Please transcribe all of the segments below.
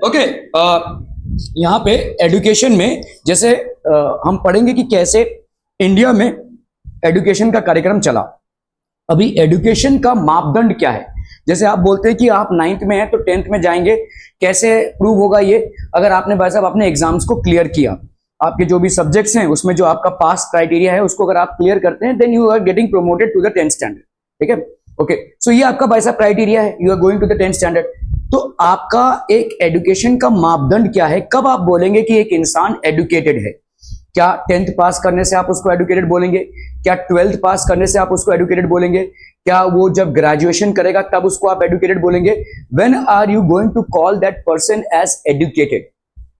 Okay, यहाँ पे education में जैसे हम पढ़ेंगे कि कैसे इंडिया में एडुकेशन का कार्यक्रम चला। अभी एडुकेशन का मापदंड क्या है? जैसे आप बोलते हैं कि आप 9th में हैं तो 10th में जाएंगे, कैसे प्रूव होगा ये? अगर आपने भाई साहब अपने एग्जाम्स को क्लियर किया, आपके जो भी सब्जेक्ट्स हैं उसमें जो आपका पास क्राइटेरिया है उसको अगर आप क्लियर करते हैं, then you are getting promoted to the 10th standard. ठीक है, ओके। सो ये आपका भाई साहब क्राइटेरिया है, you are going to the 10th standard. तो आपका एक एडुकेशन का मापदंड क्या है? कब आप बोलेंगे कि एक इंसान एडुकेटेड है? क्या 10th पास करने से आप उसको एडुकेटेड बोलेंगे? क्या 12th पास करने से आप उसको एडुकेटेड बोलेंगे? क्या वो जब ग्रेजुएशन करेगा तब उसको आप एडुकेटेड बोलेंगे? When are you going to call that person as educated?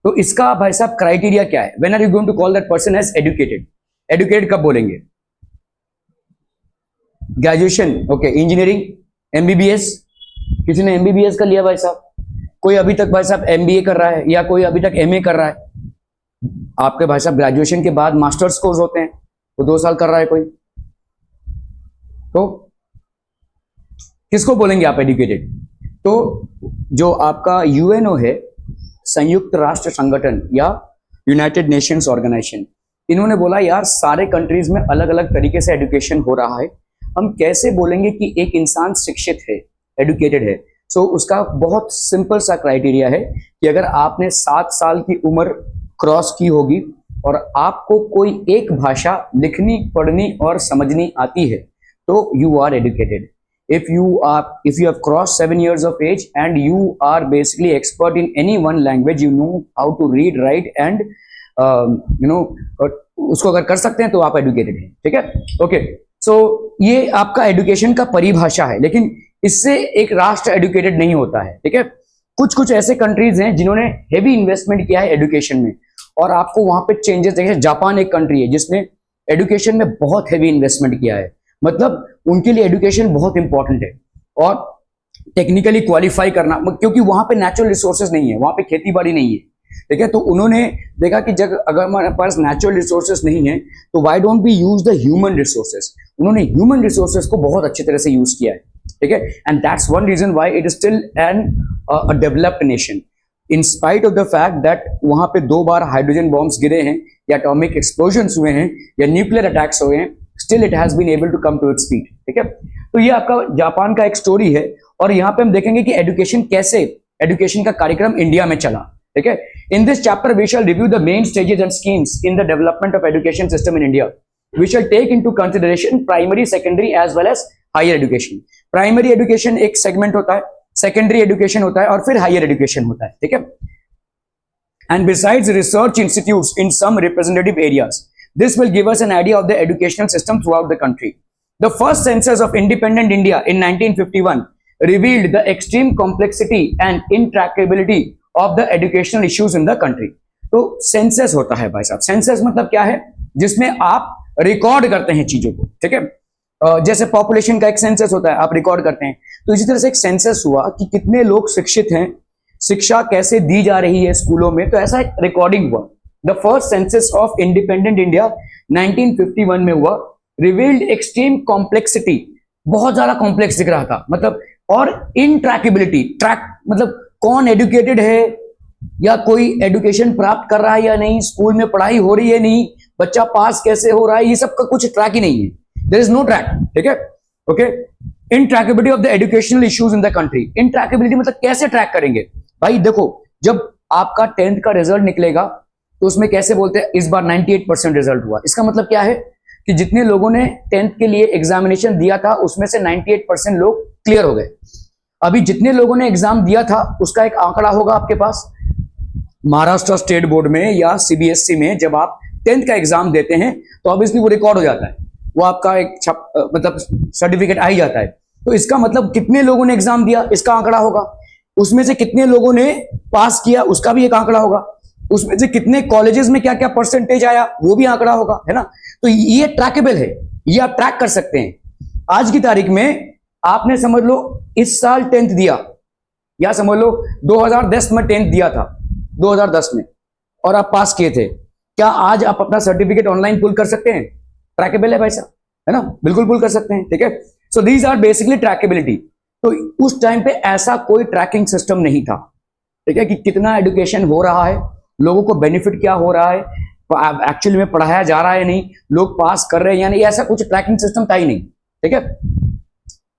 तो इसका भाई साहब क्राइटेरिया क्या है? When are you going to call that person as educated? Educated कब बोलेंगे? Graduation, okay. इंजीनियरिंग, एमबीबीएस, किसी ने एमबीबीएस कर लिया भाई साहब? कोई अभी तक भाई साहब एमबीए कर रहा है, या कोई अभी तक एमए कर रहा है? आपके भाई साहब ग्रेजुएशन के बाद मास्टर्स कोर्स होते हैं, वो 2 साल कर रहा है कोई, तो किसको बोलेंगे आप एडुकेटेड? तो जो आपका यूएनओ है, संयुक्त राष्ट्र संगठन या यूनाइटेड नेशंस ऑर्गेनाइजेशन, इन्होंने बोला यार सारे कंट्रीज में अलग अलग तरीके से एजुकेशन हो रहा है, हम कैसे बोलेंगे कि एक इंसान शिक्षित है, एडुकेटेड है? सो उसका बहुत सिंपल सा क्राइटेरिया है कि अगर आपने 7 साल की उम्र क्रॉस की होगी और आपको कोई एक भाषा लिखनी, पढ़नी और समझनी आती है, तो you are educated. if you have crossed 7 years of age and you are basically expert in any one language, you know how to read, write and उसको अगर कर सकते हैं तो आप एडुकेटेड हैं। ठीक है, ओके। सो ये आपका एडुकेशन का परिभाषा है, लेकिन इससे एक राष्ट्र एडुकेटेड नहीं होता है। ठीक है, कुछ कुछ ऐसे कंट्रीज हैं जिन्होंने हेवी इन्वेस्टमेंट किया है एडुकेशन में, और आपको वहां पे चेंजेस देखें। जापान एक कंट्री है जिसने एडुकेशन में बहुत हेवी इन्वेस्टमेंट किया है, मतलब उनके लिए एडुकेशन बहुत इंपॉर्टेंट है, और टेक्निकली क्वालिफाई करना, क्योंकि वहां पे नेचुरल रिसोर्सेज नहीं है, वहां पे खेती बाड़ी नहीं है। ठीक है, तो उन्होंने देखा कि जब अगर हमारे पास नेचुरल रिसोर्सेज नहीं है तो why don't be use the human resources? उन्होंने ह्यूमन रिसोर्सेज को बहुत अच्छी तरह से यूज किया है। ठीक है, and that's one reason why it is still a developed nation, in spite of the fact that वहां पे 2 बार हाइड्रोजन बॉम्ब्स गिरे हैं, या एटॉमिक एक्सप्लोजन्स हुए हैं, या न्यूक्लियर अटैक्स हुए हैं, still it has been able to come to its feet. ठीक है, तो ये आपका जापान का एक स्टोरी है, और यहाँ पे हम देखेंगे कि एडुकेशन का कार्यक्रम इंडिया में चला। ठीक है, in this chapter we shall review the main stages and schemes in the development of education system in India. We shall take into consideration primary, secondary as well as higher education. Primary education एक segment होता है, secondary education होता है, और फिर higher education होता है। ठीक है, and besides research institutes in some representative areas, this will give us an idea of the educational system throughout the country. The first census of independent India in 1951 revealed the extreme complexity and intractability of the educational issues in the country. तो census होता है भाई साहब, census मतलब क्या है? जिसमें आप रिकॉर्ड करते हैं चीजों को। ठीक है, जैसे पॉपुलेशन का एक सेंसस होता है, आप रिकॉर्ड करते हैं, तो इसी तरह से एक सेंसस हुआ कि कितने लोग शिक्षित हैं, शिक्षा कैसे दी जा रही है स्कूलों में, तो ऐसा एक रिकॉर्डिंग हुआ। The first census of independent India 1951 में हुआ, revealed extreme complexity, बहुत ज्यादा कॉम्प्लेक्स दिख रहा था, मतलब, और intractability, ट्रैक मतलब कौन एडुकेटेड है, या कोई एडुकेशन प्राप्त कर रहा है या नहीं, स्कूल में पढ़ाई हो रही है नहीं, बच्चा पास कैसे हो रहा है, ये सब का कुछ ट्रैक ही नहीं है, there is no track। ठीक है, okay. intractability of the educational issues in the country, intractability मतलब कैसे ट्रैक करेंगे भाई? देखो, जब आपका 10th का रिजल्ट निकलेगा तो उसमें कैसे बोलते हैं इस बार 98% रिजल्ट हुआ, इसका मतलब क्या है कि जितने लोगों ने 10th के लिए एग्जामिनेशन दिया था उसमें से 98% लोग क्लियर हो गए। अभी जितने लोगों ने एग्जाम दिया था उसका एक आंकड़ा होगा आपके पास, महाराष्ट्र स्टेट बोर्ड में या सीबीएसई में जब आप 10th का एग्जाम देते हैं तो ऑब्वियसली वो रिकॉर्ड हो जाता है, वो आपका एक मतलब सर्टिफिकेट आ ही जाता है। तो इसका मतलब कितने लोगों ने एग्जाम दिया इसका आंकड़ा होगा, उसमें से कितने लोगों ने पास किया उसका भी एक आंकड़ा होगा, उसमें से कितने कॉलेजेस में क्या क्या परसेंटेज आया वो भी आंकड़ा होगा, है ना? तो ये ट्रैकेबल है, ये आप ट्रैक कर सकते हैं। आज की तारीख में आपने समझ लो इस साल 10th दिया, या समझ लो 2010 में 10th दिया था, 2010 में, और आप पास किए थे, क्या आज आप अपना सर्टिफिकेट ऑनलाइन पुल कर सकते हैं? ट्रैकेबल है भाई साहब, है ना? बिल्कुल पुल कर सकते हैं। ठीक है, सो दीज आर बेसिकली ट्रैकेबिलिटी। तो उस टाइम पे ऐसा कोई ट्रैकिंग सिस्टम नहीं था, ठीक है, कि कितना एजुकेशन हो रहा है, लोगों को बेनिफिट क्या हो रहा है, एक्चुअली में पढ़ाया जा रहा है नहीं, लोग पास कर रहे हैं या नहीं, ऐसा कुछ ट्रैकिंग सिस्टम था ही नहीं। ठीक है,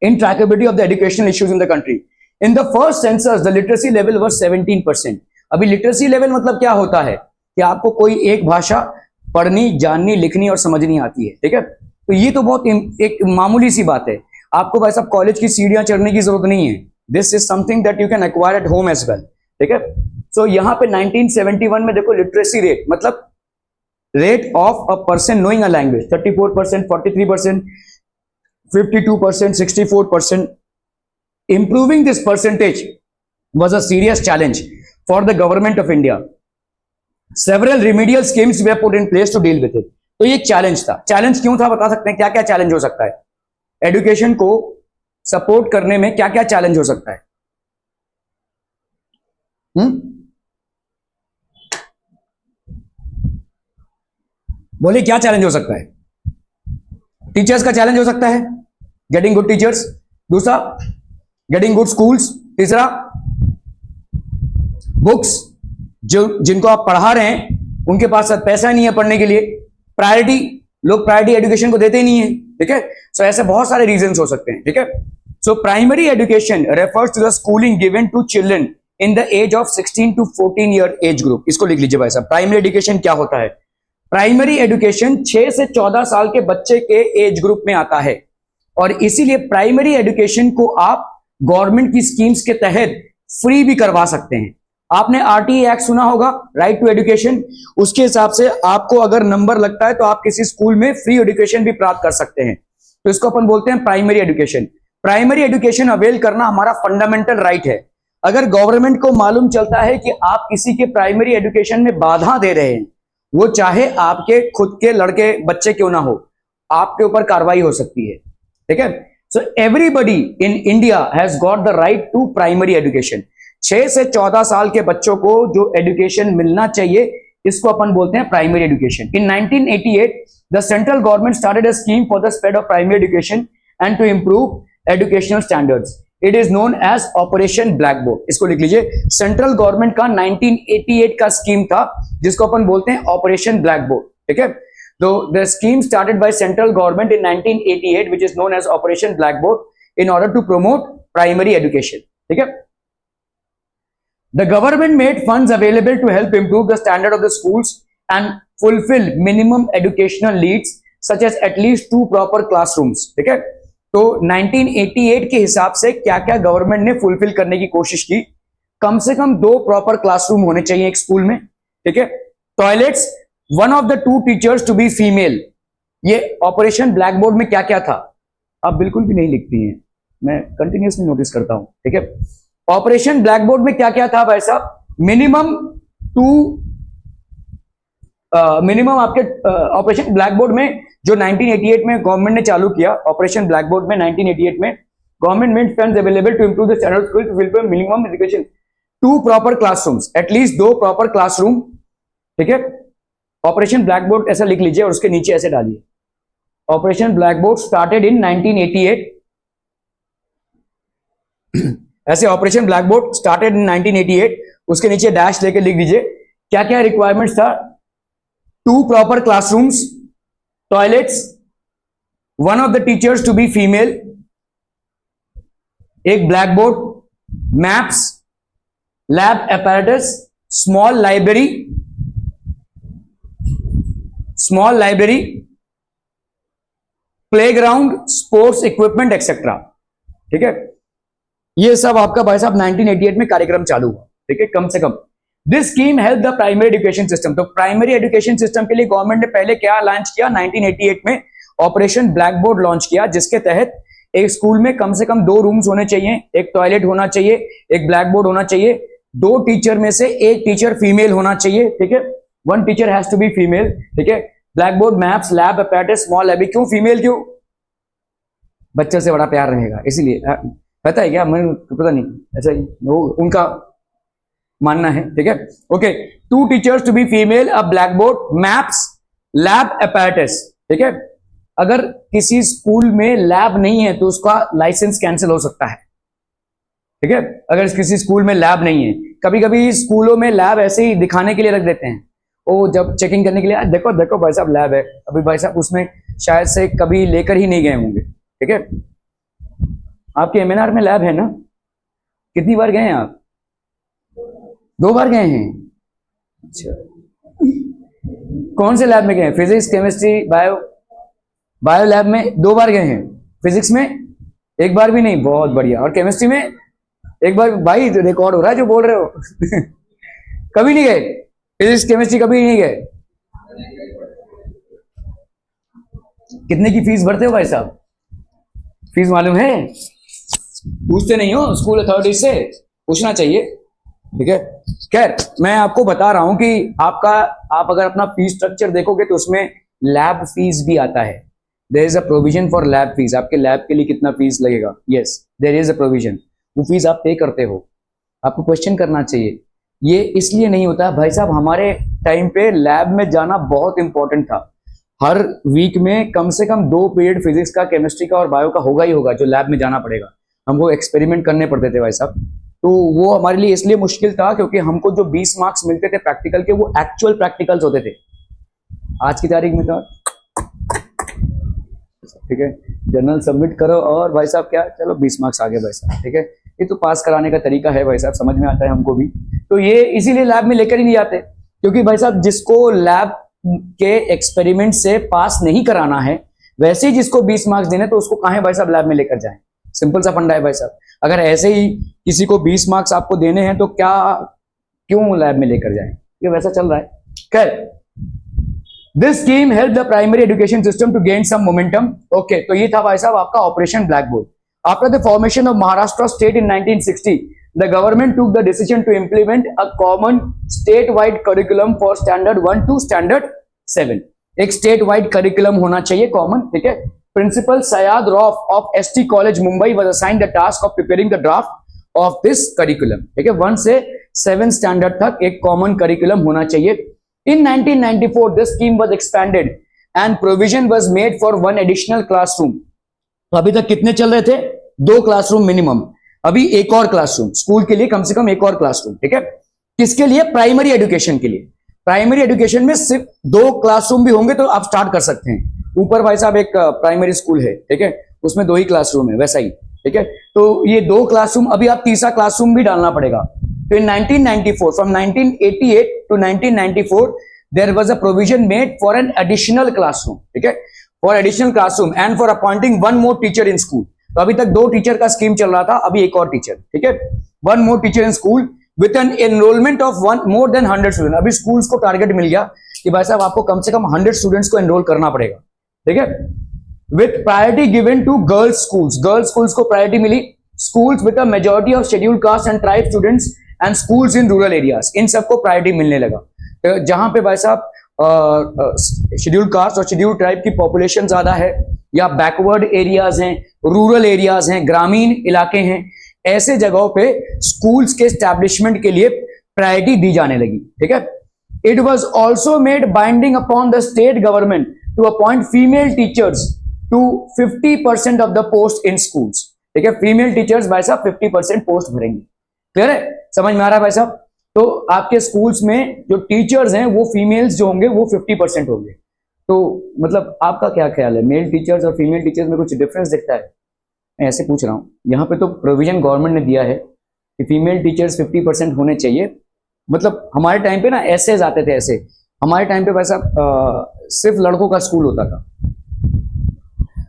in trackability of the educational issues in the country. In the first census the literacy level was 17%। अभी लिटरेसी लेवल मतलब क्या होता है कि आपको कोई एक भाषा पढ़नी, जाननी, लिखनी और समझनी आती है। ठीक है, तो ये तो बहुत एक मामूली सी बात है, आपको भाई साहब कॉलेज की सीढ़ियां चढ़ने की जरूरत नहीं है। This is something that you can acquire at home as well. ठीक है, सो यहाँ पे 1971 में देखो लिटरेसी रेट मतलब rate of a person knowing a language 34%, 43%, 52%, 64%. Improving this percentage was a serious challenge for the government of India. Several remedial schemes were put in place to deal with it. तो ये challenge था। Challenge क्यों था बता सकते हैं? क्या क्या चैलेंज हो सकता है एजुकेशन को सपोर्ट करने में? क्या क्या चैलेंज हो सकता है? बोलिए क्या चैलेंज हो सकता है? टीचर्स का चैलेंज हो सकता है, गेटिंग गुड टीचर्स। दूसरा, गेटिंग गुड स्कूल्स। तीसरा, बुक्स, जो जिनको आप पढ़ा रहे हैं उनके पास पैसा नहीं है पढ़ने के लिए। प्रायोरिटी, लोग प्रायोरिटी एजुकेशन को देते ही नहीं है। ठीक है, सो ऐसे बहुत सारे रीजंस हो सकते हैं। ठीक है, so primary education refers to the schooling given to children in the age of 16 to 14 year age group. इसको लिख लीजिए भाई साहब, प्राइमरी एजुकेशन क्या होता है? प्राइमरी एजुकेशन 6 से 14 साल के बच्चे के एज ग्रुप में आता है, और इसीलिए प्राइमरी एजुकेशन को आप गवर्नमेंट की स्कीम्स के तहत फ्री भी करवा सकते हैं। आपने आरटीई एक्ट सुना होगा, राइट टू एजुकेशन, उसके हिसाब से आपको अगर नंबर लगता है तो आप किसी स्कूल में फ्री एजुकेशन भी प्राप्त कर सकते हैं। तो इसको अपन बोलते हैं primary education. Primary education avail करना हमारा फंडामेंटल राइट है। अगर गवर्नमेंट को मालूम चलता है कि आप किसी के प्राइमरी एजुकेशन में बाधा दे रहे हैं, वो चाहे आपके खुद के लड़के बच्चे क्यों ना हो, आपके ऊपर कार्रवाई हो सकती है। ठीक है, so everybody in India has got the right to primary education. 6 से 14 साल के बच्चों को जो एजुकेशन मिलना चाहिए, इसको अपन बोलते हैं primary education. In 1988 the central government started a scheme for the spread of primary education and to improve educational standards. It is known as operation blackboard. इसको लिख लीजिए, सेंट्रल गवर्नमेंट का 1988 का स्कीम था जिसको अपन बोलते हैं ऑपरेशन ब्लैक बोर्ड। ठीक है, तो the scheme started by central government in 1988 which is known as operation blackboard in order to promote primary education. ठीक है, the government made funds available to help improve the standard of the schools and fulfill minimum educational needs such as at least 2 proper classrooms। ठीक है, तो 1988 के हिसाब से क्या क्या गवर्नमेंट ने फुलफिल करने की कोशिश की? कम से कम 2 प्रॉपर क्लासरूम होने चाहिए एक स्कूल में। ठीक है, toilets, 1 of the 2 teachers to be female. ये ऑपरेशन ब्लैक बोर्ड में क्या क्या था? आप बिल्कुल भी नहीं लिखती हैं, मैं कंटिन्यूसली नोटिस करता हूं। ठीक है, ऑपरेशन ब्लैक बोर्ड में क्या क्या था भाई साहब? मिनिमम आपके ऑपरेशन ब्लैक बोर्ड में जो 1988 में गवर्नमेंट ने चालू किया, ऑपरेशन ब्लैक बोर्ड में 1988 में government made funds available to improve the standard school to fulfil minimum education, 2 proper classrooms, at least 2 proper classroom. ठीक है, ऑपरेशन ब्लैक बोर्ड ऐसा लिख लीजिए और उसके नीचे ऐसे डालिए, operation black board started in 1988। ऐसे operation black board started in 1988, उसके नीचे डैश लेके लिख दीजिए क्या क्या रिक्वायरमेंट्स था? 2 proper classrooms, toilets, 1 of the teachers to be female, एक black board, maps, lab apparatus, small library, playground, sports equipment etcetera. ठीक है, ये सब आपका भाई साहब 1988 में कार्यक्रम चालू हुआ। ठीक है, कम से come this scheme help the primary education system. तो प्राइमरी एजुकेशन सिस्टम के लिए गवर्नमेंट ने पहले क्या लॉन्च किया? 1988 में ऑपरेशन ब्लैक बोर्ड लॉन्च किया, जिसके तहत एक स्कूल में कम से कम 2 रूम्स होने चाहिए, एक टॉयलेट होना चाहिए, एक ब्लैक बोर्ड होना चाहिए, 2 टीचर में से 1 टीचर फीमेल होना चाहिए। ठीक है, 1 teacher has to be female. ठीक है, black board, maps, lab apparatus, small lab. क्यों फीमेल? क्यों? बच्चे से बड़ा प्यार रहेगा इसलिए। पता है क्या? मैं पता नहीं, ऐसा ही वो उनका मानना है। ठीक है, okay, 2 teachers to be female, a black board, maps, lab apparatus। ठीक है, अगर किसी स्कूल में लैब नहीं है तो उसका लाइसेंस कैंसिल हो सकता है। ठीक है, अगर किसी स्कूल में लैब नहीं है, कभी कभी स्कूलों में लैब ऐसे ही दिखाने के लिए रख देते हैं, वो जब चेकिंग करने के लिए, देखो देखो भाई साहब लैब है, अभी भाई साहब उसमें शायद से कभी लेकर ही नहीं गए होंगे, ठीक है। आपके एमएनआर में लैब है ना, कितनी बार गए हैं आप? 2 बार गए हैं, अच्छा। कौन से लैब में गए हैं? फिजिक्स, केमिस्ट्री, बायो लैब में 2 बार गए हैं, फिजिक्स में 1 बार भी नहीं, बहुत बढ़िया। और केमिस्ट्री में 1 बार? भाई रिकॉर्ड हो रहा है जो बोल रहे हो कभी नहीं गए फिजिक्स केमिस्ट्री, कभी नहीं गए? कितने की फीस भरते हो भाई साहब? फीस मालूम है? पूछते नहीं हो स्कूल अथॉरिटी से, पूछना चाहिए, ठीक है। खैर मैं आपको बता रहा हूं कि आप अगर अपना फीस स्ट्रक्चर देखोगे तो उसमें लैब फीस भी आता है। There is a provision for lab fees. आपके लैब के लिए कितना फीस लगेगा? Yes, there is a provision. वो फीस आप पे करते हो, आपको क्वेश्चन करना चाहिए। ये इसलिए नहीं होता भाई साहब, हमारे टाइम पे लैब में जाना बहुत इंपॉर्टेंट था। हर वीक में कम से कम 2 पीरियड फिजिक्स का, केमिस्ट्री का और बायो का होगा ही होगा, जो लैब में जाना पड़ेगा। हमको एक्सपेरिमेंट करने पड़ते थे भाई साहब, तो वो हमारे लिए इसलिए मुश्किल था क्योंकि हमको जो 20 मार्क्स मिलते थे प्रैक्टिकल के, वो एक्चुअल प्रैक्टिकल्स होते थे। आज की तारीख में तो ठीक है, जर्नल सबमिट करो और भाई साहब क्या, चलो 20 मार्क्स आ गए भाई साहब, ठीक है। ये तो पास कराने का तरीका है भाई साहब, समझ में आता है हमको भी। तो ये इसीलिए लैब में लेकर ही नहीं आते, क्योंकि भाई साहब जिसको लैब के एक्सपेरिमेंट से पास नहीं कराना है, वैसे ही जिसको 20 मार्क्स देने, तो उसको कहां भाई साहब लैब में लेकर जाएं। सिंपल सा फंडा है भाई साहब। अगर ऐसे ही किसी को 20 मार्क्स आपको देने हैं तो क्यों लैब में लेकर जाएं? ये वैसा चल रहा है। खैर, this scheme help the primary education system to gain some momentum. Okay, तो ये था भाई साहब आपका operation blackboard. After the formation of Maharashtra state in 1960, the government took the decision to implement a common state-wide curriculum for standard 1 to standard 7। एक state-wide curriculum होना चाहिए common, ठीक है। Principal Syed Rauf of ST college Mumbai was assigned the task of preparing the draft of this curriculum, ठीक है। 1 से 7 standard तक एक कॉमन करिकुलम होना चाहिए। In 1994 this scheme was expanded and provision was made for 1 additional classroom। तो अभी तक कितने चल रहे थे? 2 क्लासरूम मिनिमम, अभी एक और क्लासरूम, स्कूल के लिए कम से कम एक और क्लासरूम, ठीक है। किसके लिए? प्राइमरी एजुकेशन के लिए। प्राइमरी एजुकेशन में सिर्फ 2 क्लासरूम भी होंगे तो आप स्टार्ट कर सकते हैं। ऊपर भाई साहब एक प्राइमरी स्कूल है, ठीक है, उसमें 2 ही क्लासरूम है, वैसा ही, ठीक है। तो ये 2 क्लासरूम, अभी आप तीसरा क्लासरूम भी डालना पड़ेगा। तो in 1994, from 1988 to 1994 there was a provision made for an additional classroom, ठीक है, for additional classroom and for appointing 1 more teacher in school. तो अभी तक 2 टीचर का स्कीम चल रहा था, अभी एक और टीचर, ठीक है। 1 more teacher in school with an enrolment of more than 100 student. अभी स्कूल्स को टारगेट मिल गया कि भाई साहब आपको कम से कम 100 स्टूडेंट्स को एनरोल करना पड़ेगा, ठीक है। With priority given to girls schools, girls schools को प्रायोरिटी मिली। Schools with a majority of scheduled caste and tribe students and schools in rural areas, इन सबको प्रायोरिटी मिलने लगा। तो जहां पे भाई साहब शेड्यूल्ड कास्ट और शेड्यूल्ड ट्राइब की पॉपुलेशन ज्यादा है, या बैकवर्ड एरियाज हैं, रूरल एरियाज हैं, ग्रामीण इलाके हैं, ऐसे जगहों पे स्कूल्स के एस्टैब्लिशमेंट के लिए प्रायोरिटी दी जाने लगी, ठीक है। It was also made binding upon the state government to appoint female teachers to 50% of the post in schools, ठीक है। फीमेल टीचर्स भाई साहब 50% पोस्ट भरेंगे। क्लियर है? समझ में आ रहा है भाई साहब? तो आपके स्कूल्स में जो टीचर्स हैं वो फीमेल्स जो होंगे वो 50% होंगे। तो मतलब आपका क्या ख्याल है, मेल टीचर्स और फीमेल टीचर्स में कुछ डिफरेंस दिखता है? मैं ऐसे पूछ रहा हूँ। यहाँ पे तो प्रोविजन गवर्नमेंट ने दिया है कि फीमेल टीचर्स 50% होने चाहिए। मतलब हमारे टाइम पे ना ऐसे आते थे, ऐसे हमारे टाइम पे वैसा सिर्फ लड़कों का स्कूल होता था।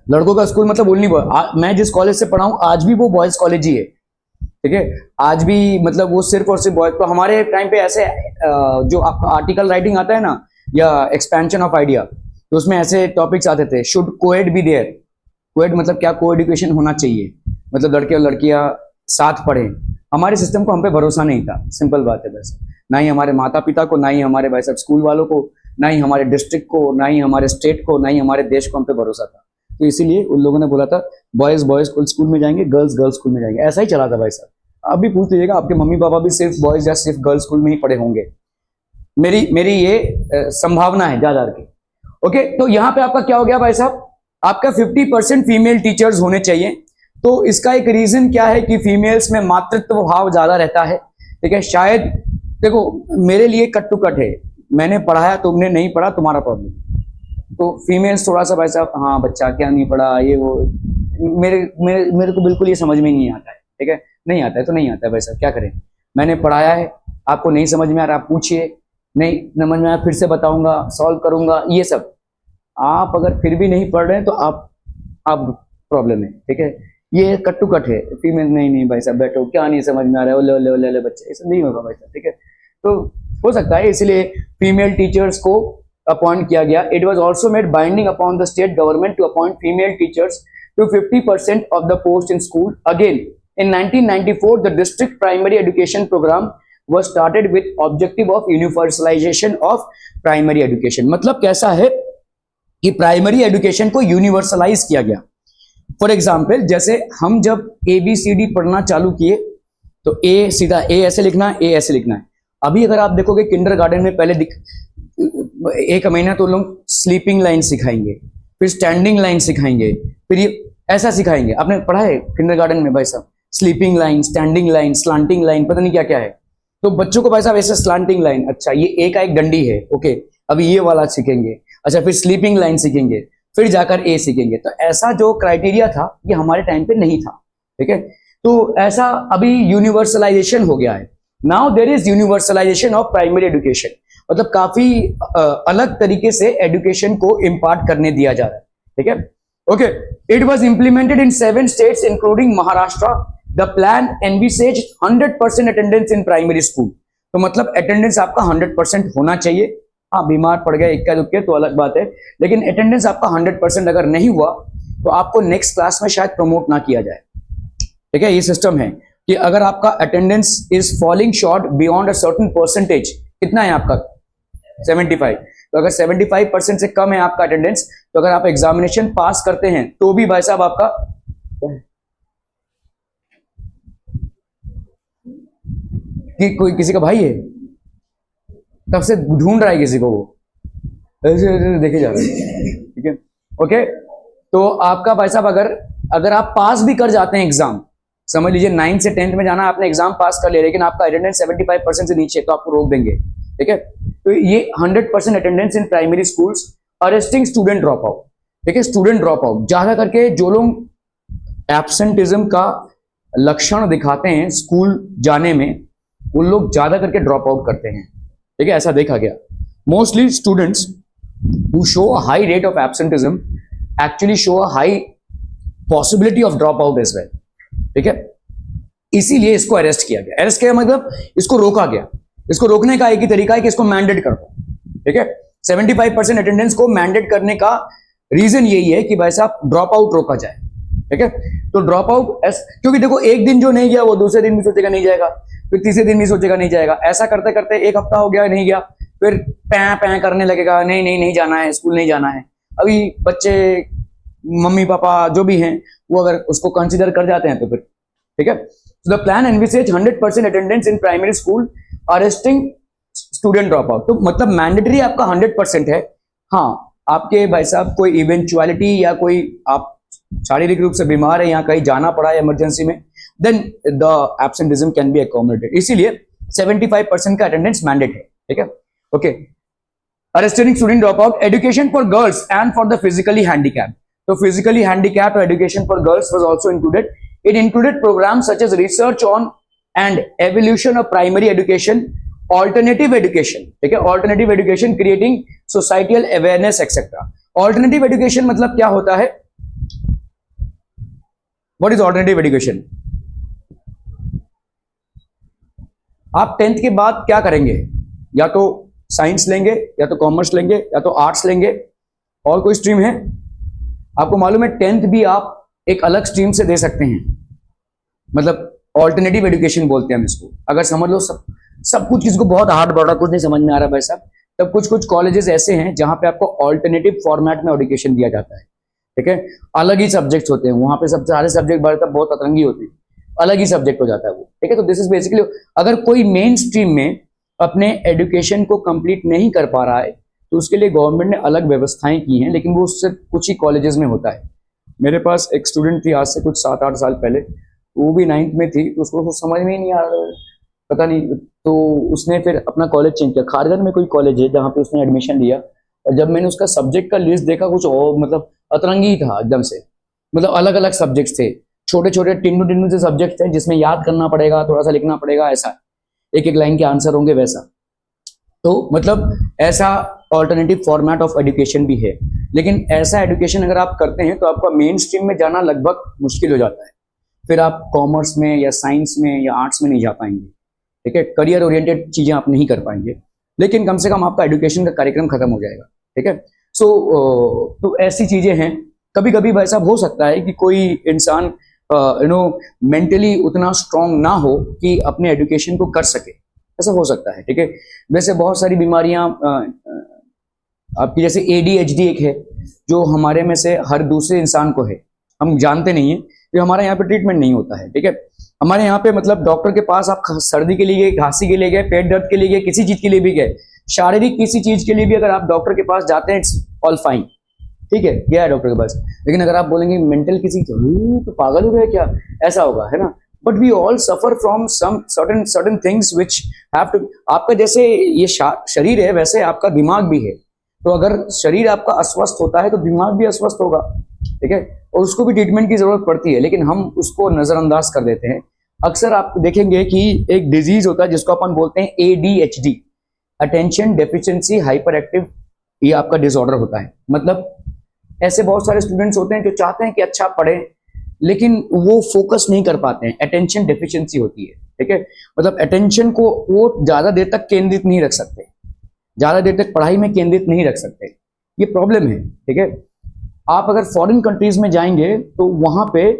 लड़कों का स्कूल मतलब ओनली बॉय। मैं जिस कॉलेज से पढ़ा हूँ आज भी वो बॉयज कॉलेज ही है, ठीक है। आज भी मतलब वो सिर्फ और सिर्फ बॉयज। तो हमारे टाइम पे ऐसे जो आर्टिकल राइटिंग आता है ना, या एक्सपेंशन ऑफ आइडिया, तो उसमें ऐसे टॉपिक्स आते थे। Should coed be there? Coed मतलब क्या? को एजुकेशन होना चाहिए, मतलब लड़के और लड़कियां साथ पढ़ें। हमारे सिस्टम को हम पे भरोसा नहीं था, सिंपल बात है। बस ना ही हमारे माता पिता को, ना ही हमारे भाई साहब स्कूल वालों को, ना ही हमारे डिस्ट्रिक्ट को, ना ही हमारे स्टेट को, ना ही हमारे देश को हम पे भरोसा था। तो इसीलिए उन लोगों ने बोला था बॉयज बॉयज स्कूल में जाएंगे, गर्ल्स गर्ल्स स्कूल में जाएंगे। ऐसा ही चला था भाई साहब। आप भी पूछ लीजिएगा, आपके मम्मी पापा भी सिर्फ बॉयज या सिर्फ गर्ल्स स्कूल में ही पढ़े होंगे। मेरी ये संभावना है ज्यादा की। ओके, तो यहाँ पे आपका क्या हो गया भाई साहब? आपका 50% फीमेल टीचर्स होने चाहिए। तो इसका एक रीजन क्या है कि फीमेल्स में मातृत्व भाव ज्यादा रहता है, ठीक है। शायद देखो मेरे लिए कट टू कट है, मैंने पढ़ाया, तुमने नहीं पढ़ा, तुम्हारा प्रॉब्लम। तो फीमेल्स थोड़ा सा भाई साहब, हाँ बच्चा क्या नहीं पढ़ा ये वो, मेरे मेरे मेरे को बिल्कुल ये समझ में नहीं आता है, ठीक है। नहीं आता है तो नहीं आता है भाई साहब, क्या करें। मैंने पढ़ाया है, आपको नहीं समझ में आ रहा आप पूछिए, नहीं समझ में आया फिर से बताऊंगा, सॉल्व करूंगा, ये सब। आप अगर फिर भी नहीं पढ़ रहे हैं तो आप प्रॉब्लम है, ठीक है। ये कट टू कट है, फीमेल नहीं नहीं भाई साहब बैठो, क्या नहीं समझ में आ रहा है, ओले ओले ओले ओले बच्चे, ऐसा नहीं होगा भाई साहब, ठीक है। तो हो सकता है इसलिए फीमेल टीचर्स को अपॉइंट किया गया। It was also made binding upon the state government to appoint female teachers to 50% of the post in school. Again, in 1994, the district primary education program was started with objective of universalization of primary education. मतलब कैसा है कि primary education को universalise किया गया। For example, जैसे हम जब ABCD पढ़ना चालू किए तो ए सीधा ए ऐसे लिखना है, ए ऐसे लिखना है। अभी अगर आप देखोगे किंडरगार्टन में पहले एक महीना तो लोग स्लीपिंग लाइन सिखाएंगे, फिर स्टैंडिंग लाइन सिखाएंगे, फिर ये ऐसा सिखाएंगे। आपने पढ़ा है किंडरगार्टन में भाई साहब, sleeping line, standing line, slanting line, पता नहीं क्या क्या है। तो बच्चों को भाई साहब ऐसे स्लांटिंग लाइन, अच्छा ये ए का एक डंडी है, ओके, अभी ये वाला सीखेंगे, अच्छा फिर स्लीपिंग लाइन सीखेंगे, फिर जाकर ए सीखेंगे। तो ऐसा जो क्राइटेरिया था ये हमारे टाइम पे नहीं था, ठीक है। तो ऐसा अभी यूनिवर्सलाइजेशन हो गया है। Now there is universalisation of primary education, मतलब काफी अलग तरीके से एजुकेशन को इम्पार्ट करने दिया जा रहा है, ठीक है। Okay, it was implemented in 7 states including Maharashtra. The plan envisages 100% attendance in primary school. तो मतलब अटेंडेंस आपका 100% होना चाहिए। हाँ, बीमार पड़ गए इक्का दुक्के तो अलग बात है, लेकिन अटेंडेंस आपका 100% अगर नहीं हुआ तो आपको नेक्स्ट क्लास में शायद प्रमोट ना किया जाए, ठीक है। ये सिस्टम है कि अगर आपका attendance is falling short beyond a certain percentage, कितना है आपका 75, तो अगर 75% से कम है आपका अटेंडेंस, तो अगर आप एग्जामिनेशन पास करते हैं तो भी भाई साहब आपका कि कोई किसी का भाई है तब से ढूंढ रहा है किसी को, वो ऐसे देखे जा रहे हैं, ठीक है। ओके, तो आपका भाई साहब अगर आप पास भी कर जाते हैं एग्जाम, समझ लीजिए 9 से 10th में जाना, आपने एग्जाम पास कर लिया, लेकिन आपका अटेंडेंस 75% से नीचे, तो आपको रोक देंगे, ठीक है। तो ये 100% attendance in primary schools, arresting student drop out, ठीक है। स्टूडेंट ड्रॉप आउट ज्यादा करके जो लोग एब्सेंटिज्म का लक्षण दिखाते हैं स्कूल जाने में, उन लोग ज्यादा करके ड्रॉप आउट करते हैं, ठीक है। ऐसा देखा गया। Mostly students who show a high rate of absenteeism actually show a high possibility of drop out as well, ठीक है। इसीलिए इसको अरेस्ट किया गया। अरेस्ट किया मतलब इसको रोका गया। इसको रोकने का एक ही तरीका है कि इसको मैंडेट कर दो, ठीक है। 75% अटेंडेंस को मैंडेट करने का रीजन यही है कि भाई साहब ड्रॉप आउट रोका जाए, ठीक है। तो ड्रॉप आउट, क्योंकि देखो एक दिन जो नहीं गया वो दूसरे दिन भी सोचेगा नहीं जाएगा, फिर तीसरे दिन भी सोचेगा नहीं जाएगा, ऐसा करते करते एक हफ्ता हो गया नहीं गया, फिर पैं पैं करने लगेगा, नहीं नहीं नहीं जाना है, स्कूल नहीं जाना है। अभी बच्चे मम्मी पापा जो भी हैं वो अगर उसको कंसिडर कर जाते हैं तो फिर ठीक है। The plan envisages 100% attendance in primary school, arresting student drop out. तो मतलब मैंडेटरी आपका 100% है। हाँ, आपके भाई साहब कोई इवेंचुअलिटी या कोई आप शारीरिक रूप से बीमार है या कहीं जाना पड़ा है इमरजेंसी में, then the absenteeism can be accommodated. इसीलिए 75% का अटेंडेंस मैंडेट है, ठीक है। Okay, arresting student drop out, education for girls and for the physically handicap. तो physically handicap education for girls was also included. It included programs such as research on and evolution of primary education, alternative education, ठीक है, alternative education, creating societal awareness etc. Alternative education मतलब क्या होता है? What is alternative education? आप 10th के बाद क्या करेंगे? या तो साइंस लेंगे, या तो कॉमर्स लेंगे, या तो आर्ट्स लेंगे, और कोई स्ट्रीम है? आपको मालूम है 10th भी आप एक अलग स्ट्रीम से दे सकते हैं, मतलब ऑल्टरनेटिव एजुकेशन बोलते हैं हम इसको। अगर समझ लो सब कुछ, किसी को बहुत हार्ड बड़ा कुछ नहीं समझ में आ रहा भाई साहब, तब कुछ कॉलेजेस ऐसे हैं जहां पे आपको ऑल्टरनेटिव फॉर्मेट में एजुकेशन दिया जाता है, ठीक है। अलग ही सब्जेक्ट्स होते हैं वहां पे, सब सारे सब्जेक्ट बढ़कर बहुत अतरंगी होती है, अलग ही सब्जेक्ट हो जाता है वो, ठीक है। तो दिस इज बेसिकली, अगर कोई मेन स्ट्रीम में अपने एजुकेशन को कंप्लीट नहीं कर पा रहा है तो उसके लिए गवर्नमेंट ने अलग व्यवस्थाएं की हैं, लेकिन वो सिर्फ कुछ ही कॉलेजेस में होता है। मेरे पास एक स्टूडेंट थी आज से कुछ 7-8 साल पहले, वो भी 9th में थी, तो उसको समझ में ही नहीं आ रहा पता नहीं, तो उसने फिर अपना कॉलेज चेंज किया। खारगर में कोई कॉलेज है जहाँ पे उसने एडमिशन लिया, और जब मैंने उसका सब्जेक्ट का लिस्ट देखा कुछ और मतलब अतरंगी ही था एकदम से। मतलब अलग अलग सब्जेक्ट्स थे, छोटे छोटे टिन्नू टिन्नू से सब्जेक्ट थे जिसमें याद करना पड़ेगा, थोड़ा सा लिखना पड़ेगा, ऐसा एक एक लाइन के आंसर होंगे वैसा। तो मतलब ऐसा ऑल्टरनेटिव फॉर्मेट ऑफ एजुकेशन भी है। लेकिन ऐसा एजुकेशन अगर आप करते हैं तो आपका मेन स्ट्रीम में जाना लगभग मुश्किल हो जाता है। फिर आप कॉमर्स में या साइंस में या आर्ट्स में नहीं जा पाएंगे, ठीक है। करियर ओरिएंटेड चीजें आप नहीं कर पाएंगे, लेकिन कम से कम आपका एजुकेशन का कार्यक्रम खत्म हो जाएगा, ठीक है। सो तो ऐसी चीजें हैं। कभी कभी वैसा हो सकता है कि कोई इंसान मेंटली उतना स्ट्रांग ना हो कि अपने एजुकेशन को कर सके, ऐसा हो सकता है, ठीक है। वैसे बहुत सारी बीमारियां आपकी जैसे ADHD एक है जो हमारे में से हर दूसरे इंसान को है, हम जानते नहीं है, तो हमारे यहाँ पे ट्रीटमेंट नहीं होता है, ठीक है। हमारे यहाँ पे मतलब डॉक्टर के पास आप सर्दी के लिए गए, खांसी के लिए गए, पेट दर्द के लिए गए, किसी चीज के लिए भी गए, शारीरिक किसी चीज के लिए भी अगर आप डॉक्टर के पास जाते हैं, इट्स ऑल फाइन, ठीक है, गया है डॉक्टर के पास। लेकिन अगर आप बोलेंगे मेंटल किसी तो पागल हो गए क्या, ऐसा होगा, है ना। But we all suffer from some certain things which have to. आपका जैसे ये शरीर है वैसे आपका दिमाग भी है, तो अगर शरीर आपका अस्वस्थ होता है तो दिमाग भी अस्वस्थ होगा, ठीक है, और उसको भी ट्रीटमेंट की जरूरत पड़ती है, लेकिन हम उसको नजरअंदाज कर देते हैं। अक्सर आप देखेंगे कि एक डिजीज होता है जिसको अपन बोलते हैं ADHD, attention deficiency hyper active, ये आपका डिसऑर्डर होता है। मतलब ऐसे बहुत सारे स्टूडेंट्स होते हैं जो चाहते हैं कि अच्छा पढ़े, लेकिन वो फोकस नहीं कर पाते हैं, अटेंशन डेफिशिएंसी होती है, ठीक है। मतलब अटेंशन को वो ज्यादा देर तक केंद्रित नहीं रख सकते, ज्यादा देर तक पढ़ाई में केंद्रित नहीं रख सकते, ये प्रॉब्लम है, ठीक है। आप अगर फॉरेन कंट्रीज में जाएंगे तो वहां पे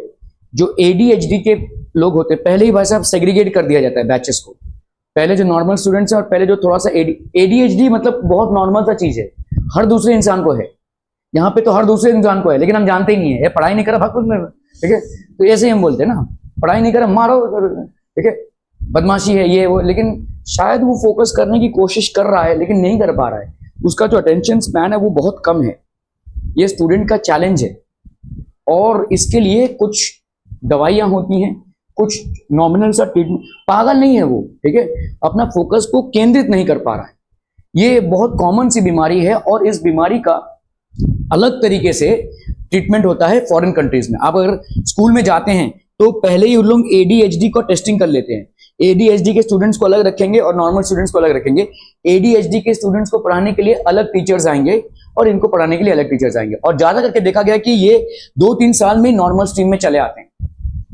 जो ADHD के लोग होते हैं, पहले ही भाई साहब सेग्रीगेट कर दिया जाता है बैचेस को। पहले जो नॉर्मल स्टूडेंट्स हैं और पहले जो थोड़ा सा ADHD मतलब बहुत नॉर्मल सा चीज है, हर दूसरे इंसान को है। यहाँ पे तो हर दूसरे इंसान को है, लेकिन हम जानते ही नहीं है, ये पढ़ाई नहीं करा भाग में, ठीक है। तो ऐसे ही हम बोलते हैं ना, पढ़ाई नहीं करा मारो, ठीक है, बदमाशी है ये वो, लेकिन शायद वो फोकस करने की कोशिश कर रहा है लेकिन नहीं कर पा रहा है, उसका जो अटेंशन स्पैन है वो बहुत कम है। ये स्टूडेंट का चैलेंज है, और इसके लिए कुछ दवाइयां होती हैं, कुछ नॉमिनल सा ट्रीटमेंट। पागल नहीं है वो, ठीक है, अपना फोकस को केंद्रित नहीं कर पा रहा है। ये बहुत कॉमन सी बीमारी है, और इस बीमारी का अलग तरीके से ट्रीटमेंट होता है फॉरेन कंट्रीज में। आप अगर स्कूल में जाते हैं तो पहले ही उन लोग ADHD को टेस्टिंग कर लेते हैं। ADHD के स्टूडेंट्स को अलग रखेंगे और नॉर्मल स्टूडेंट्स को अलग रखेंगे। ADHD के स्टूडेंट्स को पढ़ाने के लिए अलग टीचर्स आएंगे और इनको पढ़ाने के लिए अलग टीचर्स आएंगे, और ज्यादा करके देखा गया कि ये 2-3 साल में नॉर्मल स्ट्रीम में चले आते हैं,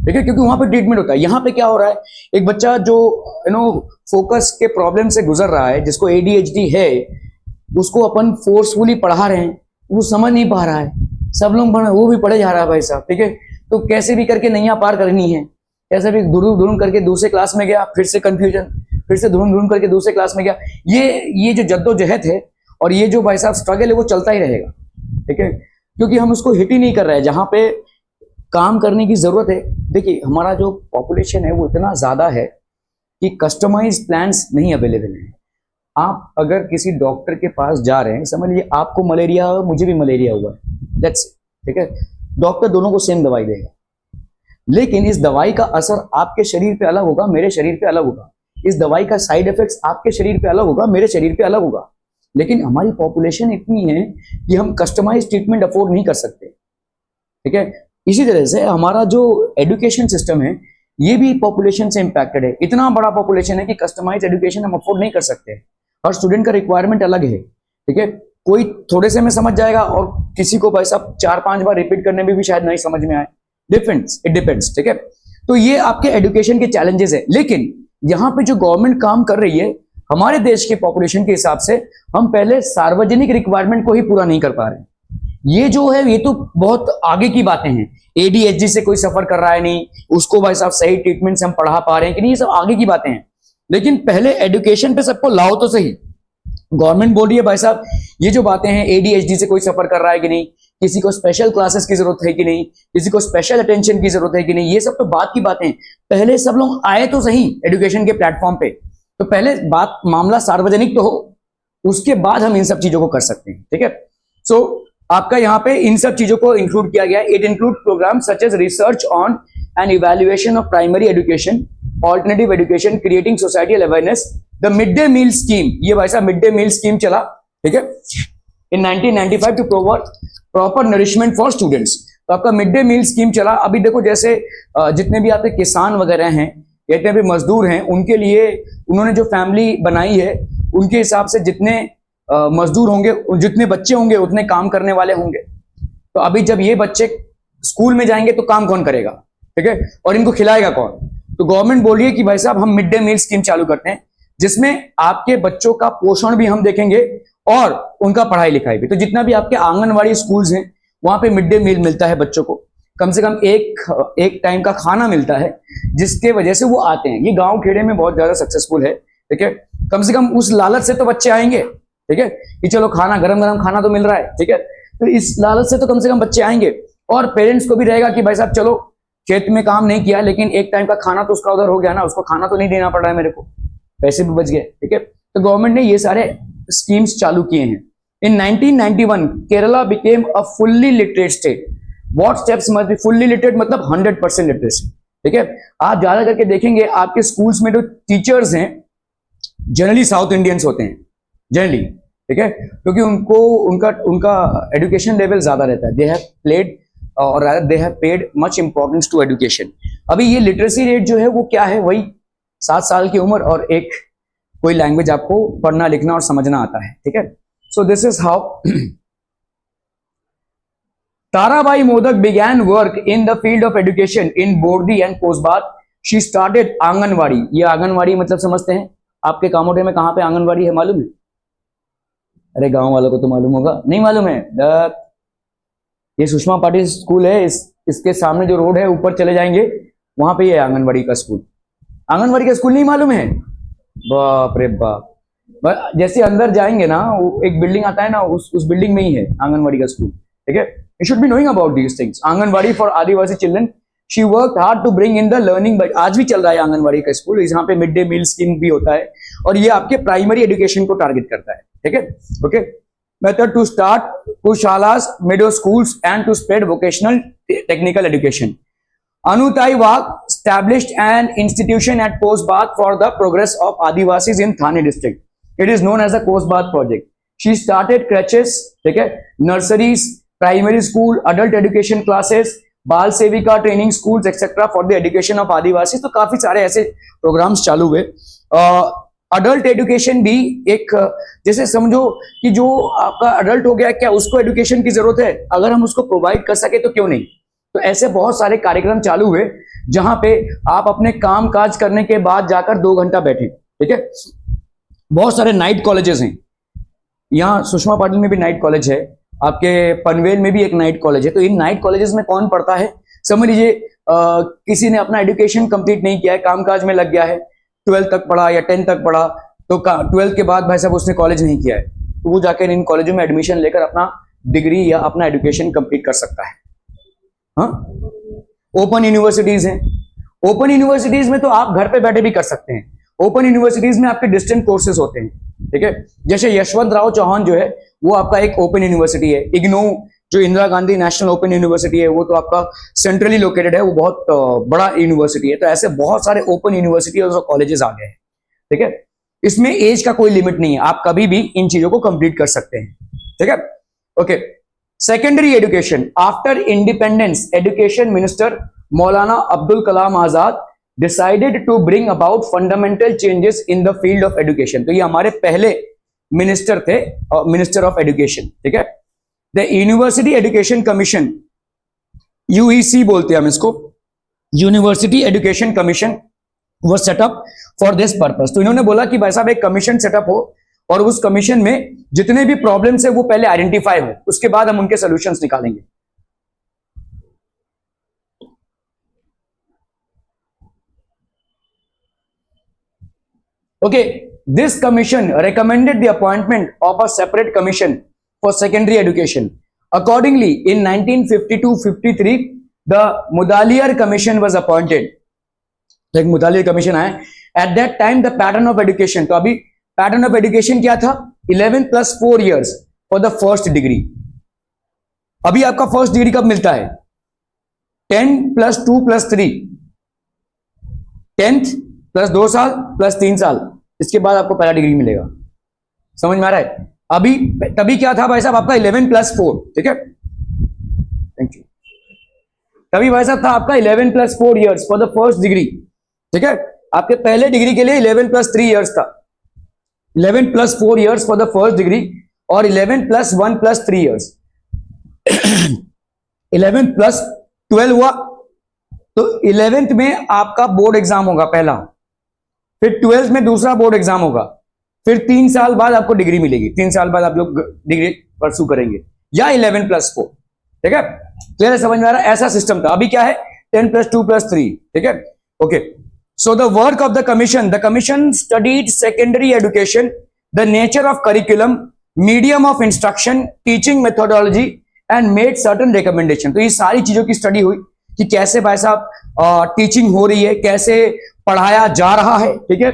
ठीक है, क्योंकि वहां पे ट्रीटमेंट होता है। यहाँ पे क्या हो रहा है, एक बच्चा जो फोकस के प्रॉब्लम से गुजर रहा है, जिसको ADHD है, उसको अपन फोर्सफुली पढ़ा रहे हैं, वो समझ नहीं पा रहा है, सब लोग पढ़, वो भी पढ़े जा रहा है भाई साहब, ठीक है। तो कैसे भी करके नैया पार करनी है, कैसे भी ढूंढ करके दूसरे क्लास में गया, फिर से कंफ्यूजन, फिर से ढूंढ करके दूसरे क्लास में गया। ये जो जद्दोजहद है और ये जो भाई साहब स्ट्रगल है वो चलता ही रहेगा, ठीक है, क्योंकि हम उसको हिट ही नहीं कर रहे हैं जहां पे काम करने की जरूरत है। देखिए हमारा जो पॉपुलेशन है वो इतना ज्यादा है कि कस्टमाइज प्लान्स नहीं अवेलेबल है। आप अगर किसी डॉक्टर के पास जा रहे हैं, समझ लीजिए आपको मलेरिया हुआ, मुझे भी मलेरिया हुआ है, दैट्स ठीक है, डॉक्टर दोनों को सेम दवाई देगा, लेकिन इस दवाई का असर आपके शरीर पे अलग होगा, मेरे शरीर पे अलग होगा। इस दवाई का साइड इफेक्ट्स आपके शरीर पे अलग होगा, मेरे शरीर पे अलग होगा। लेकिन हमारी पॉपुलेशन इतनी है कि हम कस्टमाइज ट्रीटमेंट अफोर्ड नहीं कर सकते, ठीक है। इसी तरह से हमारा जो एजुकेशन सिस्टम है ये भी पॉपुलेशन से इंपैक्टेड है। इतना बड़ा पॉपुलेशन है कि कस्टमाइज एजुकेशन हम अफोर्ड नहीं कर सकते। हर स्टूडेंट का रिक्वायरमेंट अलग है, ठीक है। कोई थोड़े से में समझ जाएगा और किसी को भाई साहब 4-5 बार रिपीट करने में भी शायद नहीं समझ में आए। इट डिपेंड्स, ठीक है। तो ये आपके एजुकेशन के चैलेंजेस है, लेकिन यहाँ पे जो गवर्नमेंट काम कर रही है हमारे देश के पॉपुलेशन के हिसाब से, हम पहले सार्वजनिक रिक्वायरमेंट को ही पूरा नहीं कर पा रहे हैं। ये जो है ये तो बहुत आगे की बातें हैं। ADHD से कोई सफर कर रहा है नहीं, उसको भाई साहब सही ट्रीटमेंट से हम पढ़ा पा रहे हैं कि नहीं, ये सब आगे की बातें हैं। लेकिन पहले एजुकेशन पे सबको लाओ तो सही। गवर्नमेंट बोल रही है भाई साहब ये जो बातें हैं, ADHD से कोई सफर कर रहा है कि नहीं, किसी को स्पेशल क्लासेस की जरूरत है कि नहीं, किसी को स्पेशल अटेंशन की जरूरत है कि नहीं, ये सब तो बात की बातें हैं। पहले सब लोग आए तो सही एजुकेशन के प्लेटफॉर्म पे, तो पहले बात मामला सार्वजनिक तो हो, उसके बाद हम इन सब चीजों को कर सकते हैं, ठीक है। सो आपका यहाँ पे इन सब चीजों को इंक्लूड किया गया है। It include programme such as research on and evaluation of primary education alternative education, creating societal awareness, the mid day meal scheme, ये भाई साहब मिड डे मील स्कीम चला, ठीक है, in 1995 to proper nourishment for students. तो आपका mid day meal scheme चला। अभी देखो जैसे जितने भी आपके किसान वगैरह हैं, जितने भी मजदूर हैं, उनके लिए उन्होंने जो फैमिली बनाई है, उनके हिसाब से जितने मजदूर होंगे, जितने बच्चे होंगे, उतने काम करने वाले होंगे। तो अभी जब ये बच्चे स्कूल में जाएंगे तो काम कौन करेगा, ठीक है, और इनको खिलाएगा कौन? तो गवर्नमेंट बोल रही है कि भाई साहब हम मिड डे मील स्कीम चालू करते हैं, जिसमें आपके बच्चों का पोषण भी हम देखेंगे और उनका पढ़ाई लिखाई भी। तो जितना भी आपके आंगनवाड़ी स्कूल्स हैं, वहां पे मिड डे मील मिलता है बच्चों को, कम से कम एक टाइम का खाना मिलता है, जिसके वजह से वो आते हैं। ये गांव खेड़े में बहुत ज्यादा सक्सेसफुल है, ठीक है। कम से कम उस लालच से तो बच्चे आएंगे, ठीक है, कि चलो खाना, गरम गरम खाना तो मिल रहा है, ठीक है, तो इस लालच से तो कम से कम बच्चे आएंगे। और पेरेंट्स को भी रहेगा कि भाई साहब चलो खेत में काम नहीं किया, लेकिन एक टाइम का खाना तो उसका उधर हो गया ना, उसको खाना तो नहीं देना पड़ रहा है मेरे को, पैसे भी बच गए, ठीक है। तो गवर्नमेंट ने ये सारे स्कीम्स चालू किए हैं। इन 1991 Kerala became a fully literate state. What steps must be fully literate, मतलब 100% लिटरेसी, ठीक है। आप ज्यादा करके देखेंगे आपके स्कूल्स में जो टीचर्स हैं जनरली साउथ इंडियंस होते हैं, जनरली, ठीक है, क्योंकि उनको उनका एजुकेशन लेवल ज्यादा रहता है। दे हैव प्लेड और they have paid much importance to education. अभी ये लिटरेसी रेट जो है वो क्या है, वही 7 साल की उम्र और एक कोई लैंग्वेज आपको पढ़ना लिखना और समझना आता है, ठीक है। So this is how Tarabai Modak began work in the field of education in Bordi and Kosbad. She started anganwadi. ये आंगनवाड़ी मतलब समझते हैं, आपके कामोटे में कहां पे आंगनवाड़ी है मालूम है? अरे गांव वालों को तो मालूम होगा, नहीं मालूम है? ये सुषमा पाटिल स्कूल है, इसके सामने जो रोड है ऊपर चले जाएंगे, वहां पे ये आंगनवाड़ी का स्कूल। आंगनवाड़ी का स्कूल नहीं मालूम है? बाप रे बाप, जैसे अंदर जाएंगे ना, एक बिल्डिंग आता है ना, उस बिल्डिंग में ही है आंगनवाड़ी का स्कूल, ठीक है। You should be knowing about these things. Anganwadi for Adivasi children, she worked hard to bring in the learning, but आज भी चल रहा है आंगनवाड़ी का स्कूल। यहाँ पे मिड डे मील स्कीम भी होता है और ये आपके प्राइमरी एजुकेशन को टारगेट करता है, ठीक है, ओके। मेथड टू स्टार्ट कुशालास, meadow schools and to spread vocational technical education. Anutai Wagh established an institution at Kosbath for the progress of Adivasis in Thane district. It is known as the Kosbath project. She started creches, ठीक है, nurseries, primary school, adult education classes, bal sevika training schools etcetera for the education of Adivasi. तो काफी सारे ऐसे programmes चालू हुए। Adult education भी एक, जैसे समझो कि जो आपका अडल्ट हो गया, क्या उसको एजुकेशन की जरूरत है? अगर हम उसको प्रोवाइड कर सके तो क्यों नहीं। तो ऐसे बहुत सारे कार्यक्रम चालू हुए जहां पे आप अपने काम काज करने के बाद जाकर 2 घंटा बैठे, ठीक है। बहुत सारे नाइट कॉलेजेस हैं, यहाँ सुषमा पाटिल में भी नाइट कॉलेज है, आपके पनवेल में भी एक नाइट कॉलेज है। तो इन नाइट कॉलेजेस में कौन पढ़ता है? समझ लीजिए किसी ने अपना एजुकेशन कंप्लीट नहीं किया है, कामकाज में लग गया है, 12th तक पढ़ा या 10th तक पढ़ा, तो 12th के बाद भाई साहब उसने कॉलेज नहीं किया है, तो वो जाकर इन कॉलेजों में एडमिशन लेकर अपना डिग्री या अपना एजुकेशन कंप्लीट कर सकता है। हाँ, ओपन यूनिवर्सिटीज हैं। ओपन यूनिवर्सिटीज में तो आप घर पे बैठे भी कर सकते हैं। ओपन यूनिवर्सिटीज में आपके डिस्टेंट कोर्सेज होते हैं, ठीक है। जैसे यशवंत राव चौहान जो है वो आपका एक ओपन यूनिवर्सिटी है। इग्नू जो Indira Gandhi national open university है, वो तो आपका सेंट्रली लोकेटेड है, वो बहुत बड़ा यूनिवर्सिटी है। तो ऐसे बहुत सारे ओपन यूनिवर्सिटी और कॉलेजेस आ गए हैं, ठीक है। इसमें एज का कोई लिमिट नहीं है, आप कभी भी इन चीजों को कंप्लीट कर सकते हैं, ठीक है, okay. Secondary education, after independence education minister Maulana Abdul Kalam Azad decided to bring about fundamental changes in the field of education। तो ये हमारे पहले मिनिस्टर थे, मिनिस्टर ऑफ एजुकेशन, ठीक है। द यूनिवर्सिटी एजुकेशन कमीशन, यूईसी बोलते हैं हम इसको, यूनिवर्सिटी एजुकेशन कमीशन वो सेटअप फॉर दिस पर्पस। तो इन्होंने बोला कि भाई साहब एक कमीशन सेटअप हो और उस कमीशन में जितने भी प्रॉब्लम्स है वो पहले आइडेंटिफाई हो, उसके बाद हम उनके सोल्यूशंस निकालेंगे। Okay, this commission recommended the appointment of a separate commission for secondary education. Accordingly, in 1952-53, the Mudaliar Commission was appointed. एक Mudaliar Commission आया। At that time, the pattern of education, तो अभी pattern of education क्या था? 11 + 4 years for the first degree. अभी आपका first degree कब मिलता है? 10 + 2 + 3, 10th प्लस 2 साल प्लस 3 साल, इसके बाद आपको पहला डिग्री मिलेगा। समझ में आ रहा है? अभी तभी क्या था भाई साहब आपका 11+4, ठीक है, थैंक यू। तभी भाई साहब था आपका 11+4 years for the first degree, ठीक है। आपके पहले डिग्री के लिए 11+3 ईयर्स था, 11+4 years for the first degree और 11+1+3 ईयर्स। 11+12 हुआ तो 11th में आपका बोर्ड एग्जाम होगा पहला, फिर 12th में दूसरा बोर्ड एग्जाम होगा, फिर 3 साल बाद आपको डिग्री मिलेगी, 3 साल बाद आप लोग डिग्री परसू करेंगे, या 11+4, ठीक है। क्लियर है, समझ में आ रहा है? ऐसा सिस्टम था। अभी क्या है 10+2+3, ठीक है, okay. So the work of the commission studied secondary education, the nature of curriculum, medium of instruction, teaching methodology and made certain recommendation. तो ये सारी चीजों की स्टडी हुई कि कैसे भाई साहब टीचिंग हो रही है, कैसे पढ़ाया जा रहा है, ठीक है।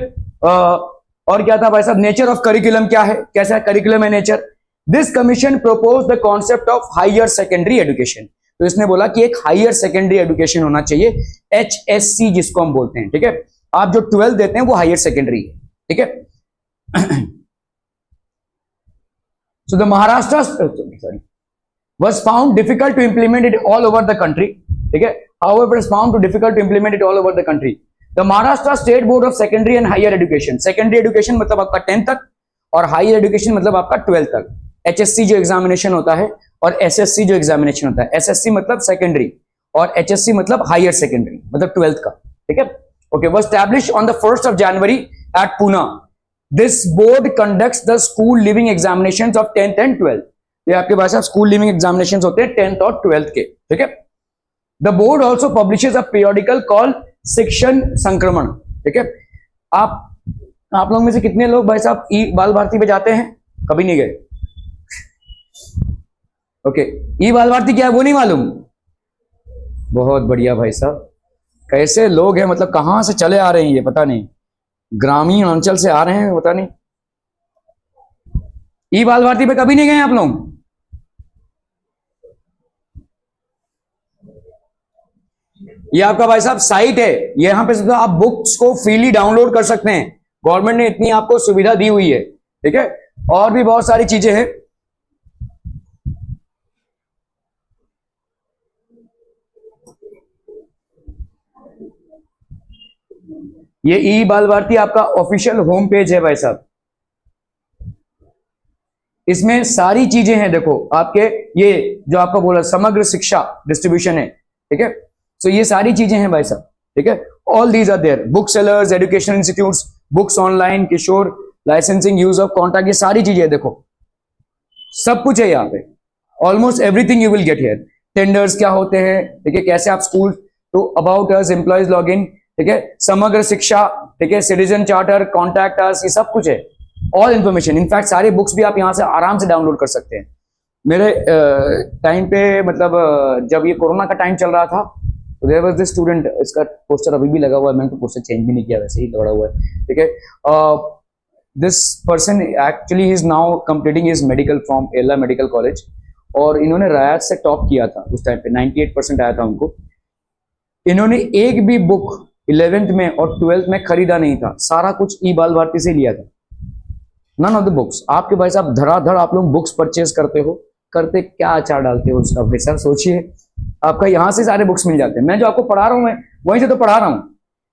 और क्या था भाई साहब, नेचर ऑफ करिकुलम क्या है, कैसा करिकुलम है, nature. This commission propose the concept of higher secondary education. तो इसने बोला कि एक हायर सेकेंडरी एजुकेशन होना चाहिए, HSC जिसको हम बोलते हैं, ठीक है। आप जो 12 देते हैं वो हायर सेकेंडरी है, ठीक है। So the Maharashtra sorry was found difficult to implement it all over the country, ठीक है। However, it's found to difficult to implement it all over the country. The Maharashtra State Board of Secondary and Higher Education, secondary education मतलब आपका 10th तक और higher education मतलब आपका 12th तक। HSC जो एग्जामिनेशन होता है और SSC जो एग्जामिनेशन होता है, SSC मतलब सेकेंडरी और HSC मतलब हायर सेकेंडरी मतलब 12th का, ठीक है, okay. was established on the 1st of January at Pune. This board conducts the school leaving examinations of 10th and 12th. ये आपके पास स्कूल लिविंग एग्जामिनेशंस होते हैं 10th और 12th के, ठीक है। The board also publishes a periodical call शिक्षण संक्रमण, ठीक है। आप लोग में से कितने लोग भाई साहब ई बाल भारती पे जाते हैं? कभी नहीं गए, ओके। ई बाल भारती क्या है वो नहीं मालूम? बहुत बढ़िया भाई साहब, कैसे लोग हैं, मतलब कहां से चले आ रहे हैं ये पता नहीं, ग्रामीण अंचल से आ रहे हैं पता नहीं। ई बाल भारती पे कभी नहीं गए आप लोग? ये आपका भाई साहब साइट है, यहां पे तो आप बुक्स को फ्रीली डाउनलोड कर सकते हैं, गवर्नमेंट ने इतनी आपको सुविधा दी हुई है, ठीक है। और भी बहुत सारी चीजें हैं। ये ई बाल भारती आपका ऑफिशियल होम पेज है भाई साहब, इसमें सारी चीजें हैं। देखो आपके ये जो आपका बोला समग्र शिक्षा डिस्ट्रीब्यूशन है, ठीक है। सो ये सारी चीजें हैं भाई साहब, ठीक है। All these are there, book sellers, education institutes, books online, Kishore licensing, use of contact, ये सारी चीजें देखो, सब कुछ है यहाँ पे। Almost everything you will get here. Tenders क्या होते हैं, ठीक है, कैसे आप स्कूल, तो about us, employees log in, ठीक है, समग्र शिक्षा, ठीक है, सिटीजन चार्टर, कॉन्टैक्ट अस, ये सब कुछ है, ऑल इन्फॉर्मेशन। इनफैक्ट सारे बुक्स भी आप यहाँ से आराम से डाउनलोड कर सकते हैं। मेरे टाइम पे मतलब जब ये कोरोना का टाइम चल रहा था तो देयर वाज दिस स्टूडेंट, इसका पोस्टर अभी भी लगा हुआ है, मैंने तो पोस्टर चेंज भी नहीं किया, वैसे ही लगा हुआ है, ठीक है। This person actually he is now completing his medical from एला मेडिकल कॉलेज, और इन्होंने रायत से टॉप किया था उस टाइम पे, 98% आया था उनको। इन्होंने एक भी बुक 11th में और 12th में खरीदा नहीं था, सारा कुछ ई बाल भारती से लिया था। None of the books. आपके भाई साहब धड़ाधड़ आप लोग बुक्स परचेज करते हो, करते क्या अचार डालते हो उसका भाई साहब सोचिए, आपका यहां से सारे बुक्स मिल जाते हैं। मैं जो आपको पढ़ा रहा हूं मैं वहीं से तो पढ़ा रहा हूं।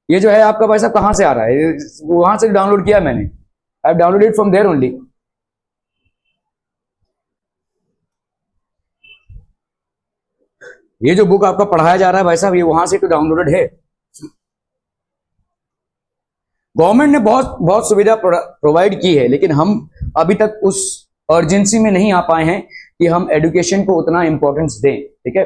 ये जो है आपका भाई साहब कहां से आ रहा है, वहां से डाउनलोड किया मैंने, I have downloaded from there only. ये जो बुक आपका पढ़ाया जा रहा है भाई साहब, ये वहां से तो डाउनलोडेड है। गवर्नमेंट ने बहुत बहुत सुविधा प्रोवाइड की है, लेकिन हम अभी तक उस अर्जेंसी में नहीं आ पाए हैं कि हम एजुकेशन को उतना इंपॉर्टेंस दें, ठीक है।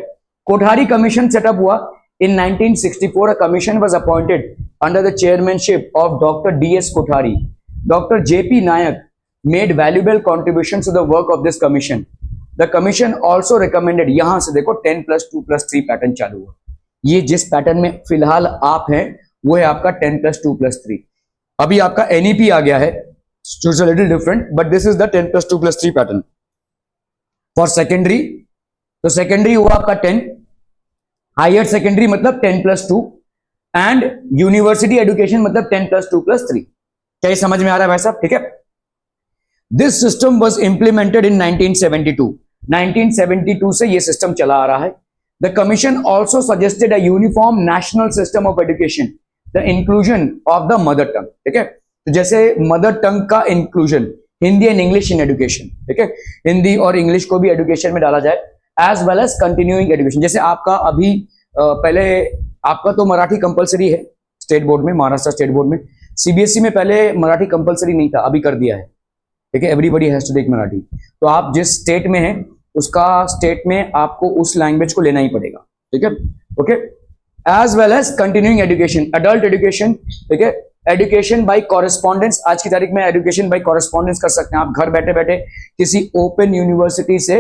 कोठारी कमीशन सेटअप हुआ in 1964। A commission was appointed under the chairmanship of doctor DS Kothari. Doctor JP Naik made valuable contribution to the work of this commission. The commission also recommended, यहां से देखो 10+2+3 पैटर्न चालू हुआ। ये जिस पैटर्न में फिलहाल आप हैं वो है आपका 10+2+3। अभी आपका NEP आ गया है, it's a little different, but this is the 10+2+3 pattern for secondary. तो सेकेंडरी हुआ आपका 10, हायर सेकेंडरी मतलब 10+2, एंड यूनिवर्सिटी एजुकेशन मतलब 10+2+3। क्या ये समझ में आ रहा है भाई साहब? ठीक है। This system was implemented in 1972। 1972 से ये सिस्टम चला आ रहा है। The commission also suggested a uniform national system of education, the inclusion of the mother tongue. ठीक है, तो जैसे मदर टंग का inclusion, Hindi and English in education. ठीक है, हिंदी और इंग्लिश को भी एजुकेशन में डाला जाए, as well as continuing education. जैसे आपका अभी पहले आपका तो मराठी कंपलसरी है स्टेट बोर्ड में, महाराष्ट्र स्टेट बोर्ड में। सीबीएसई में पहले मराठी कंपलसरी नहीं था, अभी कर दिया है। ठीक है, everybody has to take Marathi. तो आप जिस स्टेट में हैं उसका स्टेट में आपको उस लैंग्वेज को लेना ही पड़ेगा। ठीक है, okay. As well as continuing education, adult education. ठीक है, एजुकेशन बाय कॉरेस्पॉन्डेंस। आज की तारीख में एजुकेशन बाय कॉरेस्पॉन्डेंस कर सकते हैं आप, घर बैठे बैठे किसी ओपन यूनिवर्सिटी से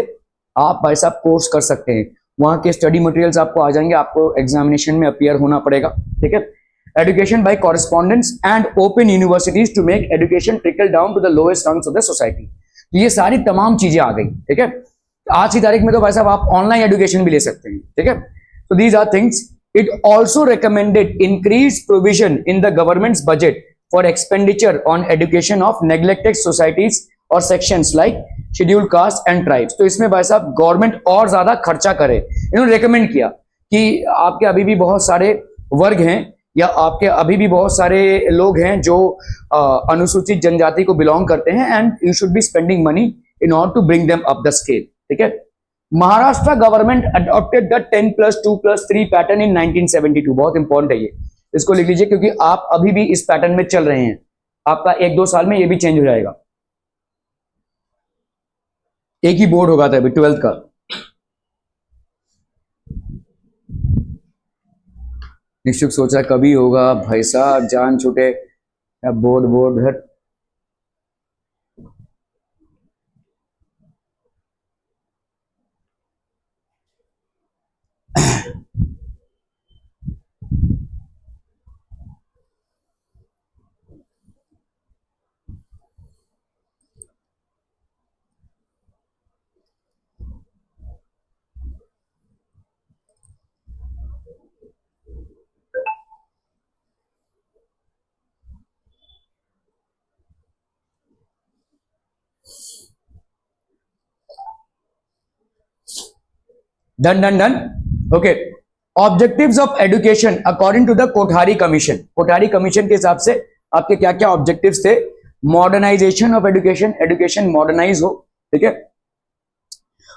आप भाई साहब कोर्स कर सकते हैं। वहां के स्टडी मटेरियल्स आपको आ जाएंगे, आपको एग्जामिनेशन में अपीयर होना पड़ेगा। ठीक है, education by correspondence and open universities to make education trickle down to the lowest rungs of the society। तो ये सारी तमाम चीजें आ गई। ठीक है, आज की तारीख में तो भाई साहब आप ऑनलाइन एजुकेशन भी ले सकते हैं। ठीक है, तो these are things. It also recommended increase provision in the government's budget for expenditure on education of neglected societies और sections like scheduled caste and tribes. तो इसमें भाई साहब गवर्नमेंट और ज्यादा खर्चा करे। इन्होंने रिकमेंड किया कि आपके अभी भी बहुत सारे वर्ग हैं या आपके अभी भी बहुत सारे लोग हैं जो अनुसूचित जनजाति को बिलोंग करते हैं, and you should be spending money in order to bring them up the scale. ठीक है, Maharashtra government adopted the 10+2+3 pattern in 1972। बहुत इंपॉर्टेंट है ये, इसको लिख लीजिए क्योंकि आप अभी भी इस पैटर्न में चल रहे हैं। आपका 1-2 साल में ये भी चेंज हो जाएगा। एक ही बोर्ड होगा था अभी 12th का। निश्चित सोचा कभी होगा भाई साहब, जान छूटे बोर्ड बोर्ड है। Done done done, okay. Objectives of education according to the Kothari commission. Kothari commission के हिसाब से आपके क्या क्या ऑब्जेक्टिव्स थे? Modernisation of education, education modernise हो। ठीक है,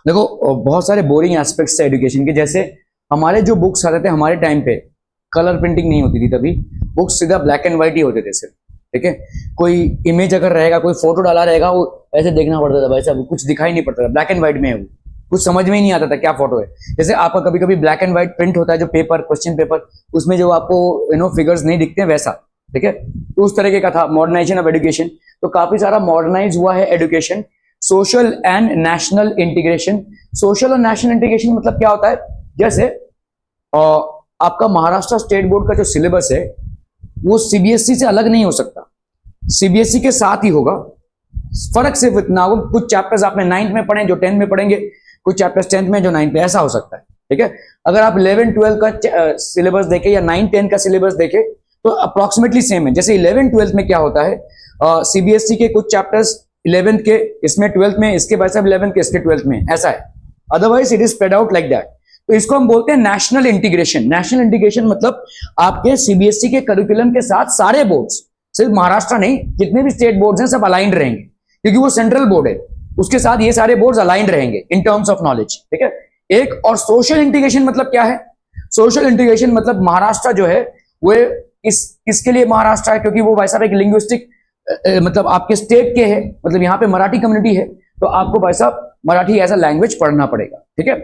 देखो बहुत सारे बोरिंग एस्पेक्ट्स थे एजुकेशन के। जैसे हमारे जो बुक्स आते थे हमारे टाइम पे, कलर प्रिंटिंग नहीं होती थी, तभी बुक्स सीधा ब्लैक एंड व्हाइट ही होते थे सिर्फ। ठीक है, कोई इमेज अगर रहेगा, कोई फोटो डाला रहेगा, वो ऐसे देखना पड़ता था भाई साहब, कुछ दिखाई नहीं पड़ता था, ब्लैक एंड व्हाइट में है वो, कुछ समझ में ही नहीं आता था क्या फोटो है। जैसे आपका कभी कभी ब्लैक एंड व्हाइट प्रिंट होता है जो पेपर, क्वेश्चन पेपर, उसमें जो आपको फिगर्स नहीं दिखते हैं वैसा। ठीक है, तो उस तरीके का था मॉडर्नाइजेशन ऑफ एजुकेशन। तो काफी सारा मॉडर्नाइज हुआ है education. Social and national integration. Social और नेशनल इंटीग्रेशन मतलब क्या होता है? जैसे आपका महाराष्ट्र स्टेट बोर्ड का जो सिलेबस है वो सीबीएसई से अलग नहीं हो सकता, सीबीएसई के साथ ही होगा। फर्क सिर्फ इतना होगा, कुछ चैप्टर्स आपने 9th में पढ़े जो 10th में पढ़ेंगे, कुछ चैप्टर्स 10th में जो 9th में, ऐसा हो सकता है। ठीक है, अगर आप 11-12 का सिलेबस देखें या 9-10 का सिलेबस देखें तो अप्रोक्सीमेटली सेम है। जैसे 11-12 में क्या होता है, सीबीएसई के कुछ चैप्टर्स 11th के इसमें 12th में, इसके बाद 11th के इसके 12th में, ऐसा है। Otherwise it is spread out like that. तो इसको हम बोलते हैं नेशनल इंटीग्रेशन। नेशनल इंटीग्रेशन मतलब आपके सीबीएसई के करिकुलम के साथ सारे बोर्ड्स, सिर्फ महाराष्ट्र नहीं, जितने भी स्टेट बोर्ड्स हैं सब अलाइंड रहेंगे, क्योंकि वो सेंट्रल बोर्ड है, उसके साथ ये सारे बोर्ड्स अलाइंड रहेंगे इन टर्म्स ऑफ नॉलेज। ठीक है, एक। और सोशल इंटीग्रेशन मतलब क्या है? सोशल इंटीग्रेशन मतलब महाराष्ट्र जो है वो इसके लिए महाराष्ट्र है क्योंकि वो भाई साहब एक लिंग्विस्टिक मतलब आपके स्टेट के है, मतलब यहाँ पे मराठी कम्युनिटी है, तो आपको भाई साहब मराठी एज अ लैंग्वेज पढ़ना पड़ेगा। ठीक है,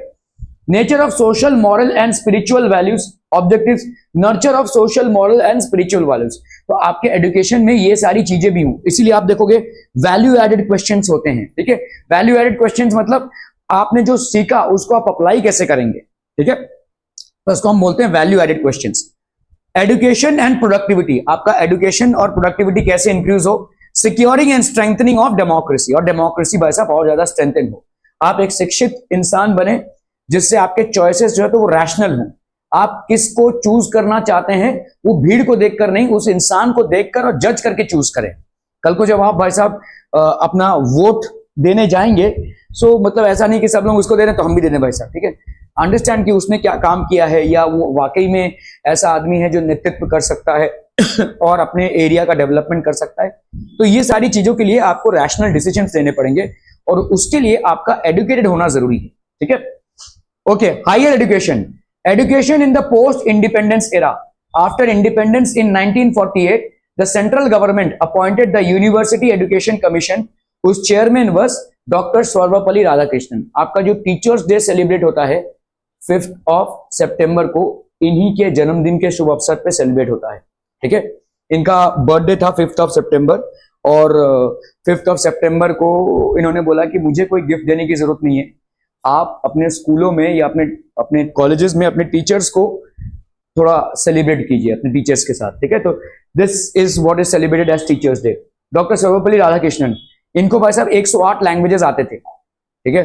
nature of social moral and spiritual values. Objectives, nurture of social moral and spiritual values. तो आपके एजुकेशन में ये सारी चीजें भी हों, इसीलिए आप देखोगे वैल्यू एडेड क्वेश्चंस होते हैं। ठीक है, वैल्यू एडेड क्वेश्चंस मतलब आपने जो सीखा उसको आप अप्लाई कैसे करेंगे। ठीक है, तो इसको हम बोलते हैं value added questions. Education and productivity, आपका एजुकेशन और प्रोडक्टिविटी कैसे इंक्रीज हो। Securing and strengthening of democracy, और डेमोक्रेसी भाई साहब और ज्यादा स्ट्रेंथन हो। आप एक शिक्षित इंसान बने जिससे आपके चॉइसेस जो है तो वो रैशनल हों, आप किसको चूज करना चाहते हैं वो भीड़ को देखकर नहीं, उस इंसान को देखकर और जज करके चूज करें। कल को जब आप भाई साहब अपना वोट देने जाएंगे, सो मतलब ऐसा नहीं कि सब लोग उसको दे रहे तो हम भी दे दें भाई साहब, ठीक है। अंडरस्टैंड कि उसने क्या काम किया है, या वो वाकई में ऐसा आदमी है जो नेतृत्व कर सकता है और अपने एरिया का डेवलपमेंट कर सकता है। तो ये सारी चीजों के लिए आपको रैशनल डिसीजंस लेने पड़ेंगे और उसके लिए आपका एडुकेटेड होना जरूरी है, ठीक है। Okay, higher education. Education in the post-independence era. After independence in 1948, the central government appointed the University Education Commission, whose chairman was Dr. Sarvapalli Radhakrishnan. आपका जो टीचर्स डे सेलिब्रेट होता है 5th of September को, इन्हीं के जन्मदिन के शुभ अवसर पे सेलिब्रेट होता है, ठीक है। इनका बर्थडे था 5th of September और 5th of September को इन्होंने बोला कि मुझे कोई गिफ्ट देने की जरूरत नहीं है, आप अपने स्कूलों में या अपने अपने कॉलेजेस में अपने टीचर्स को थोड़ा सेलिब्रेट कीजिए अपने टीचर्स के साथ, ठीक है। तो this is what is celebrated as teachers day. Doctor Sarvepalli Radhakrishnan, इनको भाई साहब 108 लैंग्वेजेस आते थे, ठीक है।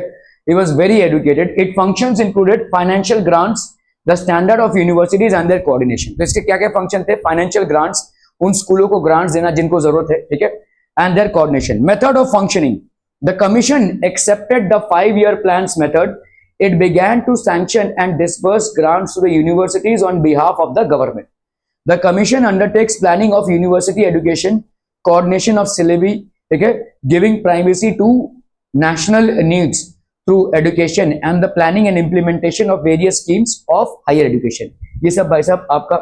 He was very educated. It functions included financial grants, the standard of universities and their coordination. तो इसके क्या क्या फंक्शन थे? फाइनेंशियल ग्रांट्स, उन स्कूलों को ग्रांट्स देना जिनको जरूरत है, ठीक है, and their coordination. Method of functioning, the commission accepted the 5-year plans method. It began to sanction and disburse grants to the universities on behalf of the government. The commission undertakes planning of university education, coordination of syllabi, okay, giving primacy to national needs through education, and the planning and implementation of various schemes of higher education. ये सब भाई साहब आपका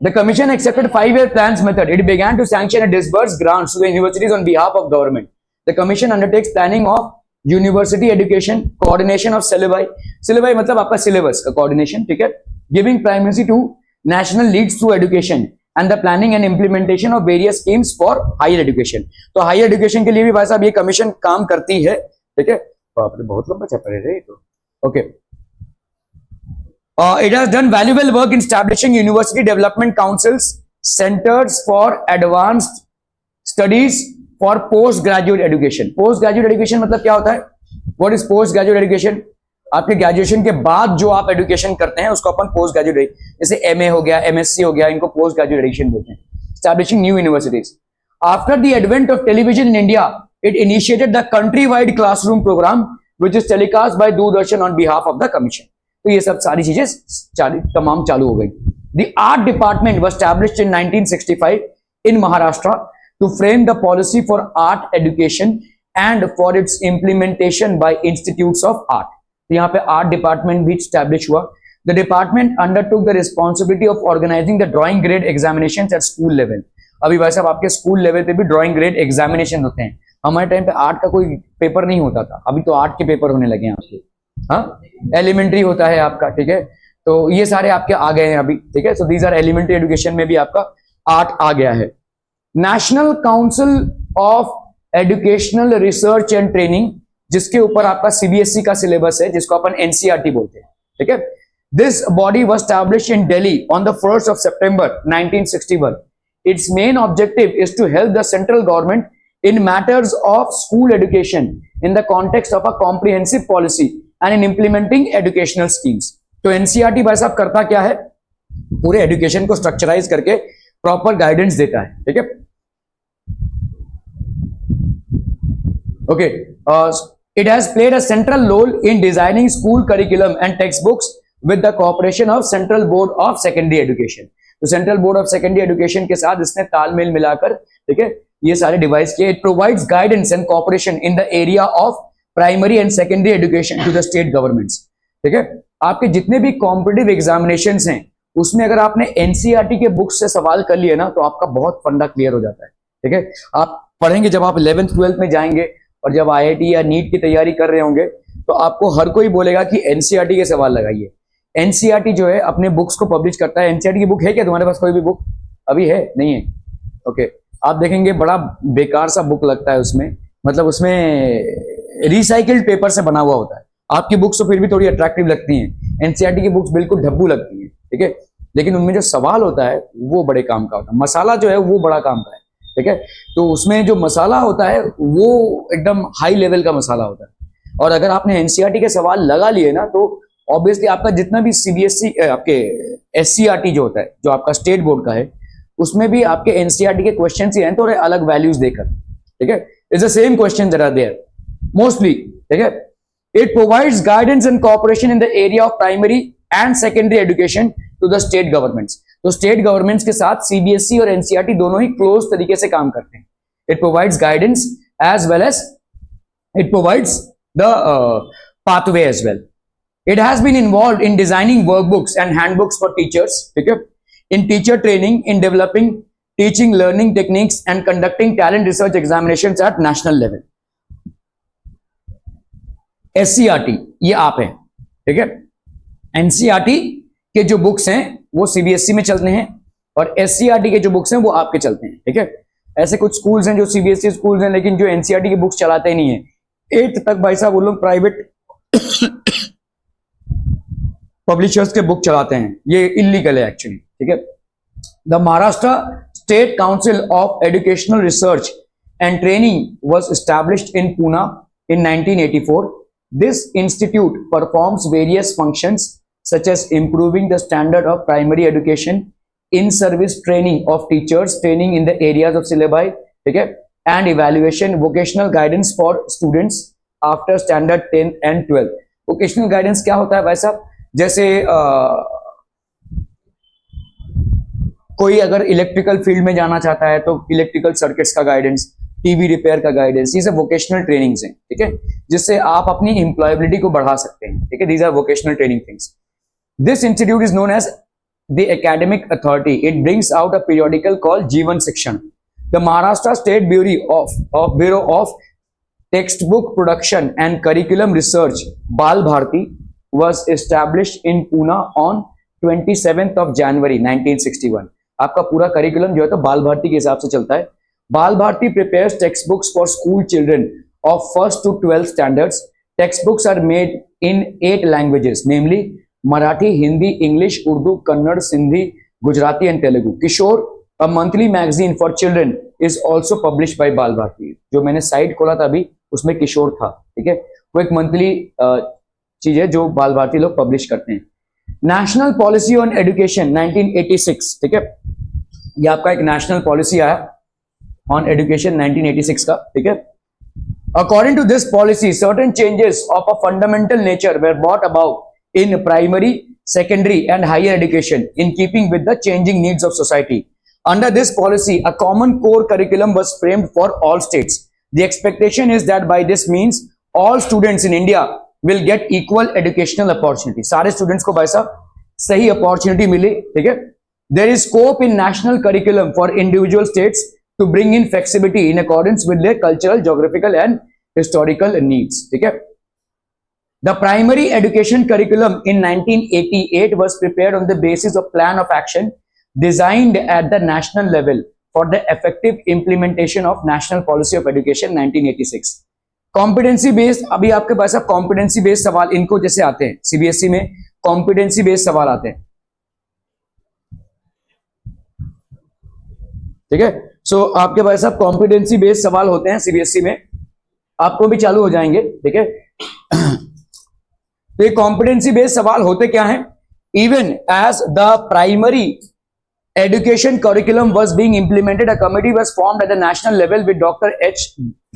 The commission accepted 5-year plans method. It began to sanction and disburse grants to the universities on behalf of government. The commission undertakes planning of university education, coordination of syllabi. Syllabi मतलब आपका syllabus coordination, ठीक है? Giving primacy to national leads through education and the planning and implementation of various schemes for higher education. तो higher education के लिए भी भाई साहब ये commission काम करती है, ठीक है? बाप रे बहुत लंबा चैप्टर है ये तो. Okay. It has done valuable work in establishing university development councils, centers for advanced studies for postgraduate education. Postgraduate education मतलब क्या होता है? What is postgraduate education? आपके ग्रेजुएशन के बाद जो आप एजुकेशन करते हैं उसको अपन पोस्ट ग्रेजुएट, जैसे एमए हो गया, एमएससी हो गया, इनको पोस्ट ग्रेजुएट एजुकेशन बोलते हैं. Establishing new universities. After the advent of television in India, it initiated the country-wide classroom program, which is telecast by Doordarshan on behalf of the commission. तो ये सब सारी चीजें तमाम चालू हो गई. The art department was established in 1965 in Maharashtra to frame the policy for art education and for its implementation by institutes of art. तो यहाँ पे आर्ट डिपार्टमेंट भी स्टैब्लिश हुआ. The department undertook the responsibility of organizing the drawing grade examinations at school level. अभी भाई साहब आपके school level पे भी ड्राइंग ग्रेड एग्जामिनेशन होते हैं. हमारे टाइम पे आर्ट का कोई पेपर नहीं होता था, अभी तो आर्ट के पेपर होने लगे हैं आपके. हाँ, एलिमेंट्री होता है आपका, ठीक है? तो ये सारे आपके आ गए हैं अभी, ठीक है? So these are elementary education में भी आपका आर्ट आ गया है. National council of educational research and training, जिसके ऊपर आपका सीबीएसई का सिलेबस है, जिसको अपन एनसीईआरटी बोलते हैं, ठीक है? This body was established in Delhi on the 1st of September 1961. Its main objective is to help the central government in matters of school education in the context of a comprehensive policy and in implementing educational schemes. तो NCERT भाई साहब करता क्या है? पूरे education को structurize करके proper guidance देता है, ठीक है? Okay, it has played a central role in designing school curriculum and textbooks with the cooperation of Central Board of Secondary Education. तो central board of secondary education के साथ इसने तालमेल मिलाकर, ठीक है, ये सारे डिवाइस किए. It provides guidance and cooperation in the area of primary and secondary education to the state governments, ठीक है? आपके जितने भी कॉम्पिटिटिव एग्जामिनेशंस हैं उसमें अगर आपने एनसीईआरटी के बुक्स से सवाल कर लिए ना तो आपका बहुत फंडा क्लियर हो जाता है, ठीक है? आप पढ़ेंगे जब आप 11th 12th में जाएंगे और जब आईआईटी या नीट की तैयारी कर रहे होंगे तो आपको हर कोई बोलेगा कि एनसीईआरटी के सवाल लगाइए. एनसीईआरटी जो है अपने बुक्स को पब्लिश करता है. एनसीईआरटी की बुक है क्या तुम्हारे पास? कोई भी बुक अभी है? नहीं है? ओके, आप देखेंगे बड़ा बेकार सा बुक लगता है उसमें, मतलब उसमें रिसाइकिल्ड पेपर से बना हुआ होता है. आपकी बुक्स तो फिर भी थोड़ी अट्रैक्टिव लगती हैं, एनसीईआरटी की बुक्स बिल्कुल ढब्बू लगती हैं, ठीक है? लेकिन उनमें जो सवाल होता है वो बड़े काम का होता है. मसाला जो है वो बड़ा काम का है, ठीक है? तो उसमें जो मसाला होता है वो एकदम हाई लेवल का मसाला होता है. और अगर आपने एनसीईआरटी के सवाल लगा लिए ना तो ऑब्वियसली आपका जितना भी सीबीएसई आपके एससीईआरटी जो होता है, जो आपका स्टेट बोर्ड का है, उसमें भी आपके एनसीईआरटी के क्वेश्चन ही हैं थोड़े अलग वैल्यूज देकर, ठीक है? It's the same question that are there mostly, ठीक है? It provides guidance and cooperation in the area of primary and secondary education to the state governments. तो स्टेट गवर्नमेंट्स के साथ सीबीएसई और एनसीईआरटी दोनों ही क्लोज तरीके से काम करते हैं. It provides guidance as well as it provides the pathway as well. It has been involved in designing workbooks and handbooks for teachers, ठीक है? In teacher training, in developing teaching learning techniques and conducting talent research examinations at national level. SCRT ये आप है, ठीक है? NCERT के जो books हैं वो सीबीएसई में चलते हैं और एससीईआरटी के जो बुक्स हैं वो आपके चलते हैं, ठीक है। ऐसे कुछ स्कूल्स हैं जो सीबीएसई स्कूल्स हैं लेकिन जो एनसीईआरटी की बुक्स चलाते ही नहीं है। 8th तक भाई साहब वो लोग प्राइवेट पब्लिशर्स के बुक चलाते हैं, ये इलीगल है एक्चुअली, ठीक है। The Maharashtra state council of educational research and training was established in Pune in 1984. This institute performs various functions such as improving the standard of primary education, in-service training of teachers, training in the areas of syllabi, ठीक है, and evaluation, vocational guidance for students after standard 10 and 12. vocational guidance क्या होता है भाई साहब? जैसे कोई अगर इलेक्ट्रिकल फील्ड में जाना चाहता है तो इलेक्ट्रिकल सर्किट्स का गाइडेंस, टीवी रिपेयर का गाइडेंस, ये सब वोकेशनल ट्रेनिंग्स हैं, ठीक है, जिससे आप अपनी एम्प्लॉयबिलिटी को बढ़ा सकते हैं, ठीक है। These are vocational training things. This institute is known as the academic authority. It brings out a periodical called Jeevan Shikshan. The Maharashtra state bureau of text book production and curriculum research Bal Bharati was established in Pune on 27th of January 1961। आपका पूरा curriculum जो है तो बाल भारती के हिसाब से चलता है। बाल Bharti prepares textbooks for school children of 1st to 12th standards। Textbooks are made in 8 languages, namely Marathi, Hindi, English, Urdu, Kannada, Sindhi, Gujarati and Telugu। Kishore, a monthly magazine for children, is also published by बाल भारती। जो मैंने site खोला था अभी उसमें किशोर था, ठीक है, वो एक मंथली चीज है जो बाल भारती लोग पब्लिश करते हैं। नेशनल पॉलिसी ऑन एजुकेशन 1986, ठीक है, ये आपका एक नेशनल पॉलिसी आया ऑन एजुकेशन 1986 का, ठीक है। According to this policy certain changes of a fundamental nature were brought about in primary, secondary and higher education in keeping with the changing needs of society. Under this policy a common core curriculum was framed for all states. The expectation is that by this means all students in India will get equal educational opportunity। सारे students को भाई साहब सही opportunity मिले, ठीक है। There is scope in national curriculum for individual states to bring in flexibility in accordance with their cultural, geographical and historical needs, ठीक है। The primary education curriculum in 1988 was prepared on the basis of plan of action designed at the national level for the effective implementation of National Policy of Education 1986। Competency based, अभी आपके पास अब competency based सवाल इनको जैसे आते हैं CBSE में, competency based सवाल आते हैं, ठीक है। सो आपके पास अब कॉम्पिटेंसी बेस्ड सवाल होते हैं सीबीएसई में, आपको भी चालू हो जाएंगे, ठीक है। तो ये कॉम्पिटेंसी बेस्ड सवाल होते क्या हैं? Even as the primary education curriculum was being implemented, a committee was formed at the national level with Dr. H.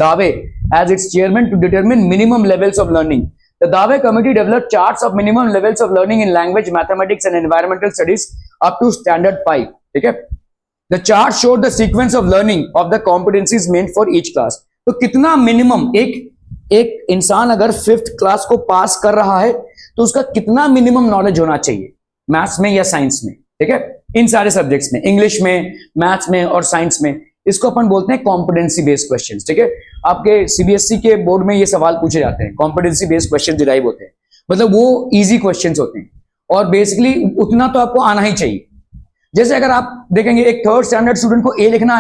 Dave as its chairman to determine minimum levels of learning. The Dave committee developed charts of minimum levels of learning in language, mathematics and environmental studies up to standard 5, ठीक है। The chart showed the sequence of learning of the competencies meant for each class। तो कितना minimum एक इंसान अगर 5th class को पास कर रहा है तो उसका कितना मिनिमम नॉलेज होना चाहिए मैथ्स में या साइंस में, ठीक है, इन सारे सब्जेक्ट्स में, इंग्लिश में, मैथ्स में और साइंस में। इसको अपन बोलते हैं कॉम्पिटेंसी बेस्ड क्वेश्चंस, ठीक है। आपके सीबीएसई के बोर्ड में ये सवाल पूछे जाते हैं, कॉम्पिटेंसी बेस्ड क्वेश्चन डिराइव होते हैं, मतलब वो इजी क्वेश्चंस होते हैं और बेसिकली उतना तो आपको आना ही चाहिए। जैसे अगर आप देखेंगे एक 3rd स्टैंडर्ड स्टूडेंट को ए लिखना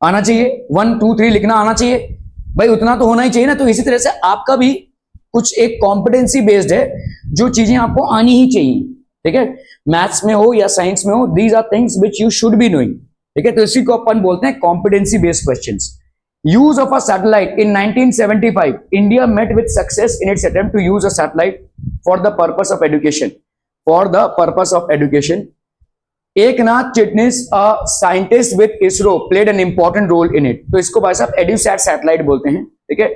आना चाहिए, 1 2 3 लिखना आना चाहिए, भाई उतना तो होना ही चाहिए ना। तो इसी तरह से आपका भी कुछ एक कॉम्पिटेंसी बेस्ड है, जो चीजें आपको आनी ही चाहिए, ठीक है, मैथ्स में हो या साइंस में हो, these are things which you should be knowing, ठीक है। तो इसी को अपन बोलते हैं competency based questions. Use of a satellite in 1975 India met with success in its attempt to use a satellite for the purpose of education. Eknath Chitnis, a scientist with ISRO, played an important role in it. तो इसको भाई साहब एड्यूसैट satellite बोलते हैं, ठीक है,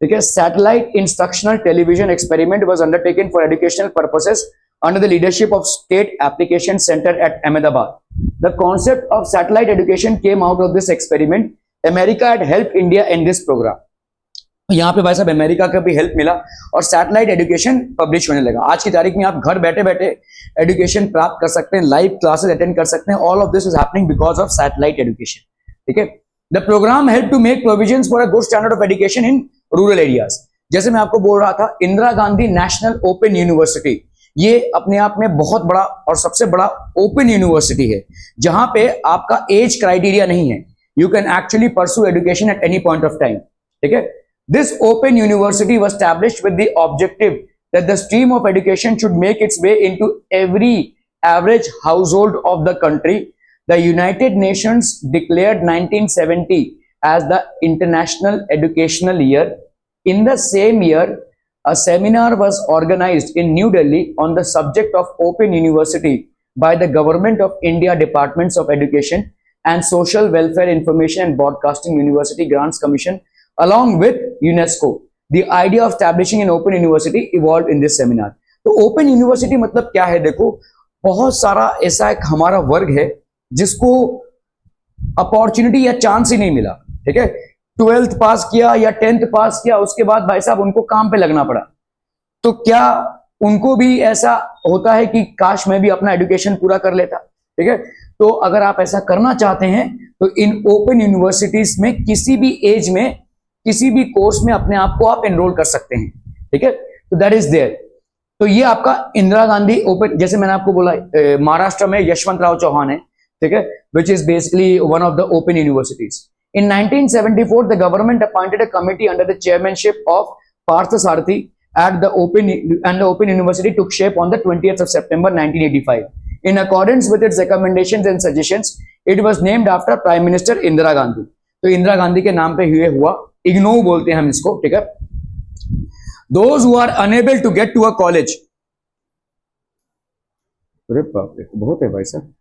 ठीक है। Satellite instructional television experiment was undertaken for educational purposes under the leadership of State Application Center at Ahmedabad. The concept of satellite education came out of this experiment. America had helped India in this program. यहाँ पे भाई साहब America का भी help मिला और satellite education publish होने लगा। आज की तारीख में आप घर बैठे बैठे एजुकेशन प्राप्त कर सकते हैं, लाइव क्लासेस अटेंड कर सकते हैं। All of this is happening because of satellite education, ठीक है। The programme help to make provisions for a good standard of education in rural areas. जैसे मैं आपको बोल रहा था, Indira Gandhi national open university, ये अपने आप में बहुत बड़ा और सबसे बड़ा ओपन यूनिवर्सिटी है, जहां पे आपका एज क्राइटेरिया नहीं है। You can actually pursue education at any point of time, ठीक है। This open university was established with the objective that the stream of education should make its way into every average household of the country. The United Nations declared 1970 as the International Educational Year. In the same year, a seminar was organized in New Delhi on the subject of Open University by the Government of India Departments of Education and Social Welfare Information and Broadcasting University Grants Commission along with UNESCO. The idea of establishing an open university evolved in this seminar. तो open university मतलब क्या है? देखो, बहुत सारा ऐसा एक हमारा वर्ग है जिसको अपॉर्चुनिटी या चांस ही नहीं मिला, ठीक है। 12th पास किया या 10th पास किया, उसके बाद भाई साहब उनको काम पे लगना पड़ा। तो क्या उनको भी ऐसा होता है कि काश मैं भी अपना एजुकेशन पूरा कर लेता, ठीक है। तो अगर आप ऐसा करना चाहते हैं तो इन ओपन यूनिवर्सिटीज में किसी भी एज में किसी भी कोर्स में अपने आप को आप एनरोल कर सकते हैं, ठीक है। तो दैट इज देयर। तो ये आपका इंदिरा गांधी ओपन, जैसे मैंने आपको बोला, महाराष्ट्र में यशवंतराव चौहान है, ठीक है, which is basically one of the open universities. In 1974, the government appointed a committee under the chairmanship of Partha Sarathi and the Open University took shape on the 20th of September 1985. In accordance with its recommendations and suggestions, it was named after Prime Minister Indira Gandhi. तो इंदिरा गांधी के नाम पे हुआ, इग्नो बोलते हैं हम इसको, ठीक है। Those who are unable to get to a college, अरे बाप रे, बहुत है भाई साहब।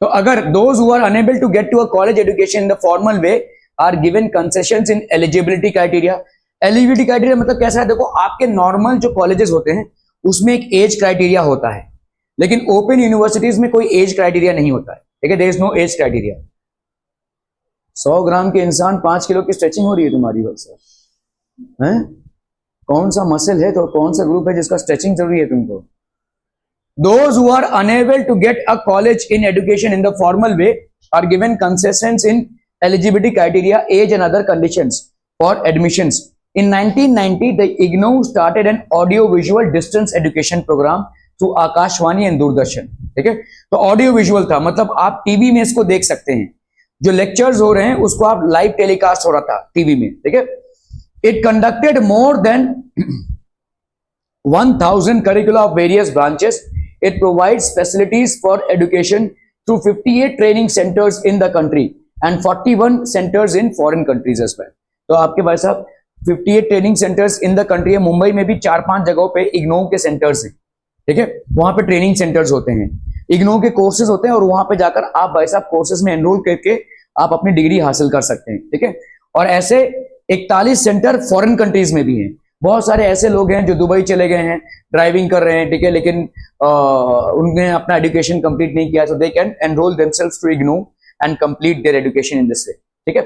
तो अगर those who are unable to get to a college education in the formal way are given concessions in eligibility criteria. Eligibility criteria मतलब कैसा है? देखो, आपके नॉर्मल जो कॉलेजेस होते हैं उसमें एक एज क्राइटेरिया होता है, लेकिन ओपन यूनिवर्सिटीज में कोई एज क्राइटेरिया नहीं होता है, ठीक है। There is no age criteria. 100 gram के इंसान 5 किलो की स्ट्रेचिंग हो रही है तुम्हारी भाई साहब, हैं? कौन सा मसल है, तो कौन सा ग्रुप है जिसका स्ट्रेचिंग जरूरी है तुमको? Those who are unable to get a college in education in the formal way are given concessions in eligibility criteria, age and other conditions for admissions. In 1990, the IGNOU started an audio-visual distance education program through Akashvani and Doordarshan. ठीक है, तो audio visual था, मतलब आप TV में इसको देख सकते हैं, जो लेक्चर्स हो रहे हैं उसको आप लाइव टेलीकास्ट हो रहा था टीवी में, ठीक है। It conducted more than 1000 curricula of various branches. It provides facilities for education through 58 training centers in the country and 41 centers in foreign countries as well. तो आपके भाई साहब 58 training centres in the country है। मुंबई में भी 4-5 जगहों पे इग्नो के सेंटर्स हैं, ठीक है। वहां पे ट्रेनिंग सेंटर्स होते हैं, इग्नो के कोर्सेज होते हैं, और वहां पे जाकर आप भाई साहब कोर्सेज में एनरोल करके आप अपनी डिग्री हासिल कर सकते हैं, ठीक है। और ऐसे 41 सेंटर फॉरेन कंट्रीज में भी हैं। बहुत सारे ऐसे लोग हैं जो दुबई चले गए हैं, ड्राइविंग कर रहे हैं, ठीक है, लेकिन उन्होंने अपना एजुकेशन कंप्लीट नहीं किया, so they can enrol themselves to IGNOU and complete their education in this way, ठीक है।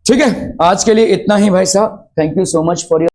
ठीक है, आज के लिए इतना ही भाई साहब। Thank you so much for your